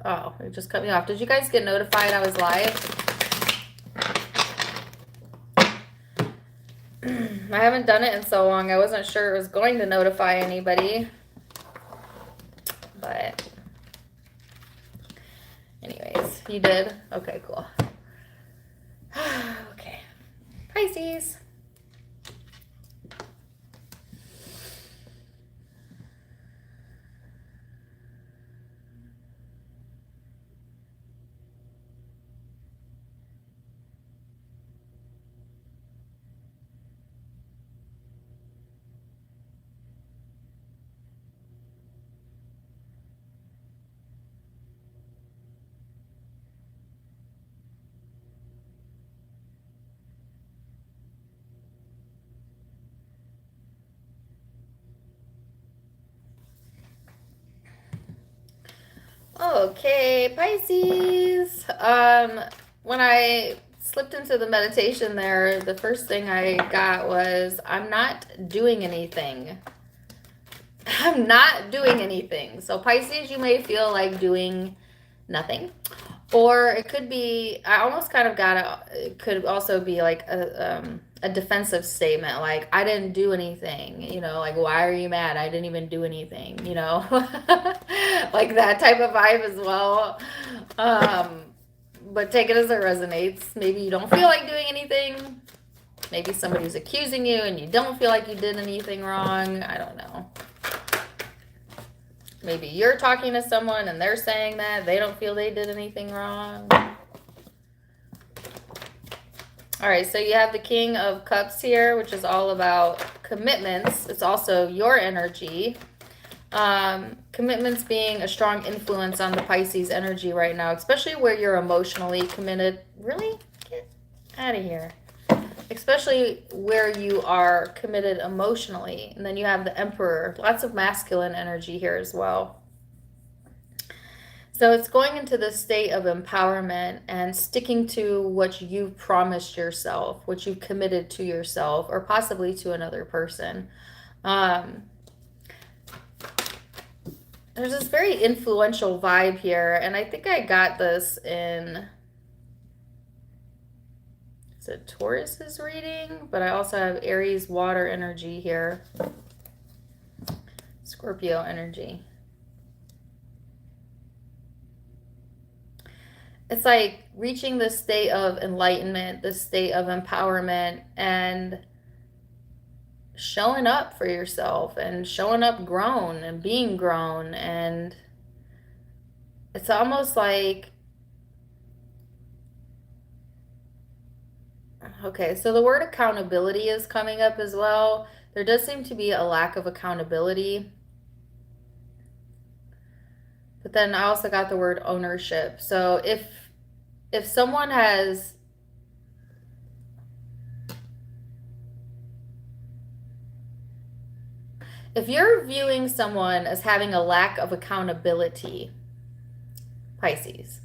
Oh, it just cut me off. Did you guys get notified I was live? I haven't done it in so long. I wasn't sure it was going to notify anybody. But anyways, you did? Okay, cool. Okay. Pisces. Okay, Pisces. When I slipped into the meditation there, the first thing I got was, I'm not doing anything. I'm not doing anything. So Pisces, you may feel like doing nothing. Or it could be, I almost kind of got it could also be like a defensive statement, like, I didn't do anything, like, why are you mad? I didn't even do anything, like that type of vibe as well. But take it as it resonates. Maybe you don't feel like doing anything. Maybe somebody's accusing you and you don't feel like you did anything wrong. I don't know. Maybe you're talking to someone and they're saying that they don't feel they did anything wrong. All right, so you have the King of Cups here, which is all about commitments. It's also your energy. Commitments being a strong influence on the Pisces energy right now, especially where you're emotionally committed. Really? Get out of here. Especially where you are committed emotionally. And then you have the Emperor. Lots of masculine energy here as well. So it's going into the state of empowerment and sticking to what you've promised yourself, what you've committed to yourself, or possibly to another person. Um, there's this very influential vibe here, and I think I got this in, is it Taurus's reading? But I also have Aries water energy here, Scorpio energy. It's like reaching this state of enlightenment, this state of empowerment, and showing up for yourself and showing up grown and being grown. And it's almost like, okay, so the word accountability is coming up as well. There does seem to be a lack of accountability. But then I also got the word ownership. So if someone has, if you're viewing someone as having a lack of accountability, Pisces,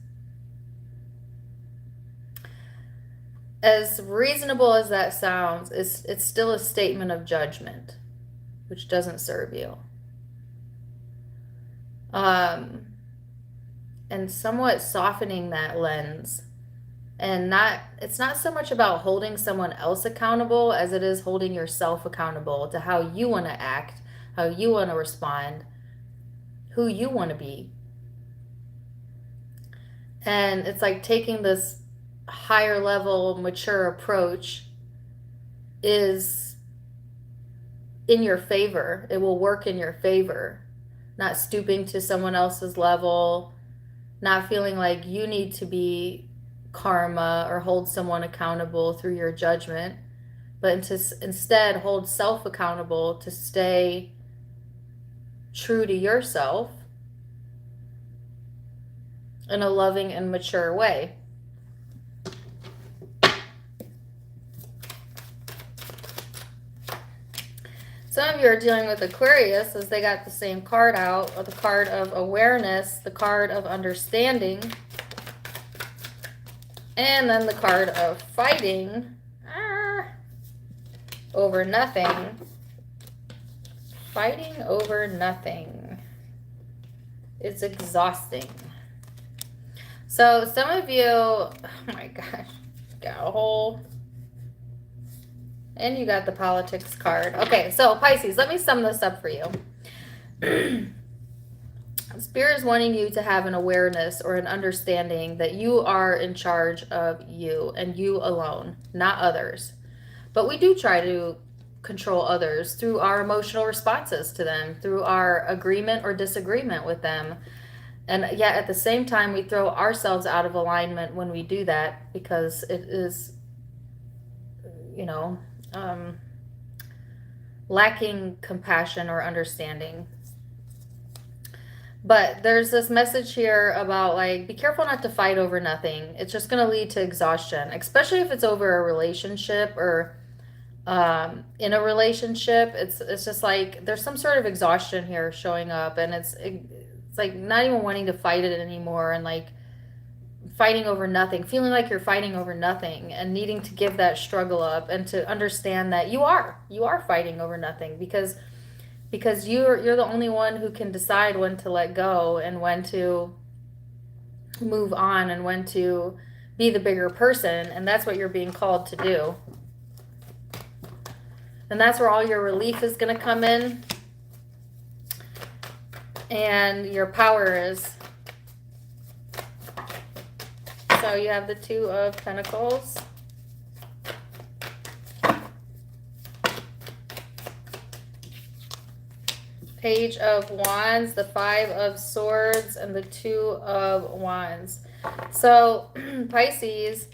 as reasonable as that sounds, it's still a statement of judgment, which doesn't serve you. And somewhat softening that lens. And it's not so much about holding someone else accountable as it is holding yourself accountable to how you want to act, how you want to respond, who you want to be. And it's like taking this higher level, mature approach is in your favor. It will work in your favor. Not stooping to someone else's level, not feeling like you need to be karma or hold someone accountable through your judgment, but to instead hold self accountable to stay true to yourself in a loving and mature way. Some of you are dealing with Aquarius as they got the same card out, or the card of awareness, the card of understanding, and then the card of fighting over nothing. Fighting over nothing. It's exhausting. So some of you, oh my gosh, got a whole... And you got the politics card. Okay, so Pisces, let me sum this up for you. Spirit is wanting you to have an awareness or an understanding that you are in charge of you and you alone, not others. But we do try to control others through our emotional responses to them, through our agreement or disagreement with them. And yet at the same time, we throw ourselves out of alignment when we do that, because it is, lacking compassion or understanding. But there's this message here about, like, be careful not to fight over nothing. It's just going to lead to exhaustion, especially if it's over a relationship or in a relationship. It's just like there's some sort of exhaustion here showing up, and it's like not even wanting to fight it anymore, and like fighting over nothing, feeling like you're fighting over nothing, and needing to give that struggle up and to understand that you are fighting over nothing, because you're the only one who can decide when to let go and when to move on and when to be the bigger person. And that's what you're being called to do. And that's where all your relief is going to come in, and your power is. So you have the Two of Pentacles, Page of Wands, the Five of Swords, and the Two of Wands. So Pisces,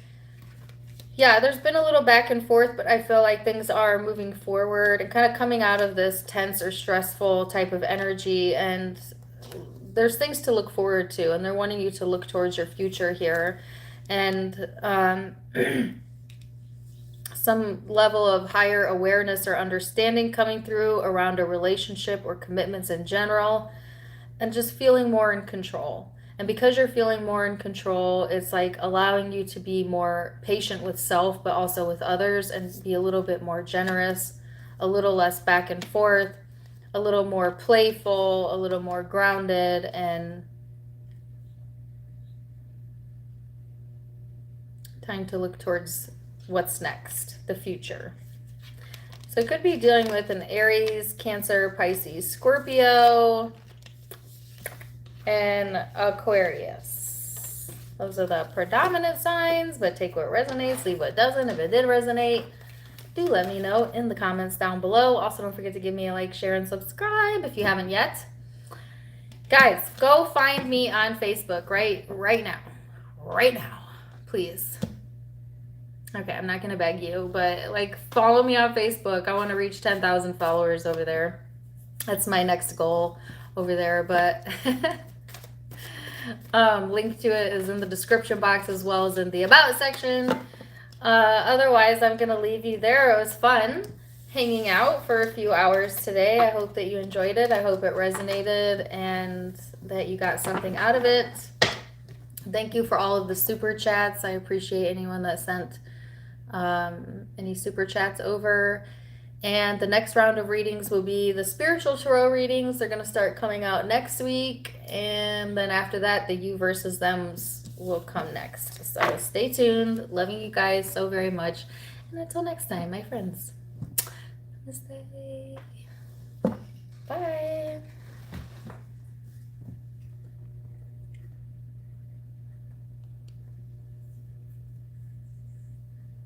yeah, there's been a little back and forth, but I feel like things are moving forward and kind of coming out of this tense or stressful type of energy, and there's things to look forward to, and they're wanting you to look towards your future here. And some level of higher awareness or understanding coming through around a relationship or commitments in general, and just feeling more in control. And because you're feeling more in control, it's like allowing you to be more patient with self, but also with others, and be a little bit more generous, a little less back and forth, a little more playful, a little more grounded, and time to look towards what's next, the future. So it could be dealing with an Aries, Cancer, Pisces, Scorpio, and Aquarius. Those are the predominant signs, but take what resonates, leave what doesn't. If it did resonate, do let me know in the comments down below. Also, don't forget to give me a like, share, and subscribe if you haven't yet. Guys, go find me on Facebook right now, please. Okay, I'm not gonna beg you, but like follow me on Facebook. I want to reach 10,000 followers over there. That's my next goal over there, but link to it is in the description box as well as in the about section. Otherwise, I'm gonna leave you there. It was fun hanging out for a few hours today. I hope that you enjoyed it. I hope it resonated and that you got something out of it. Thank you for all of the super chats. I appreciate anyone that sent any super chats over. And the next round of readings will be the spiritual tarot readings. They're going to start coming out next week. And then after that, the you versus thems will come next. So stay tuned. Loving you guys so very much. And until next time, my friends. Namaste.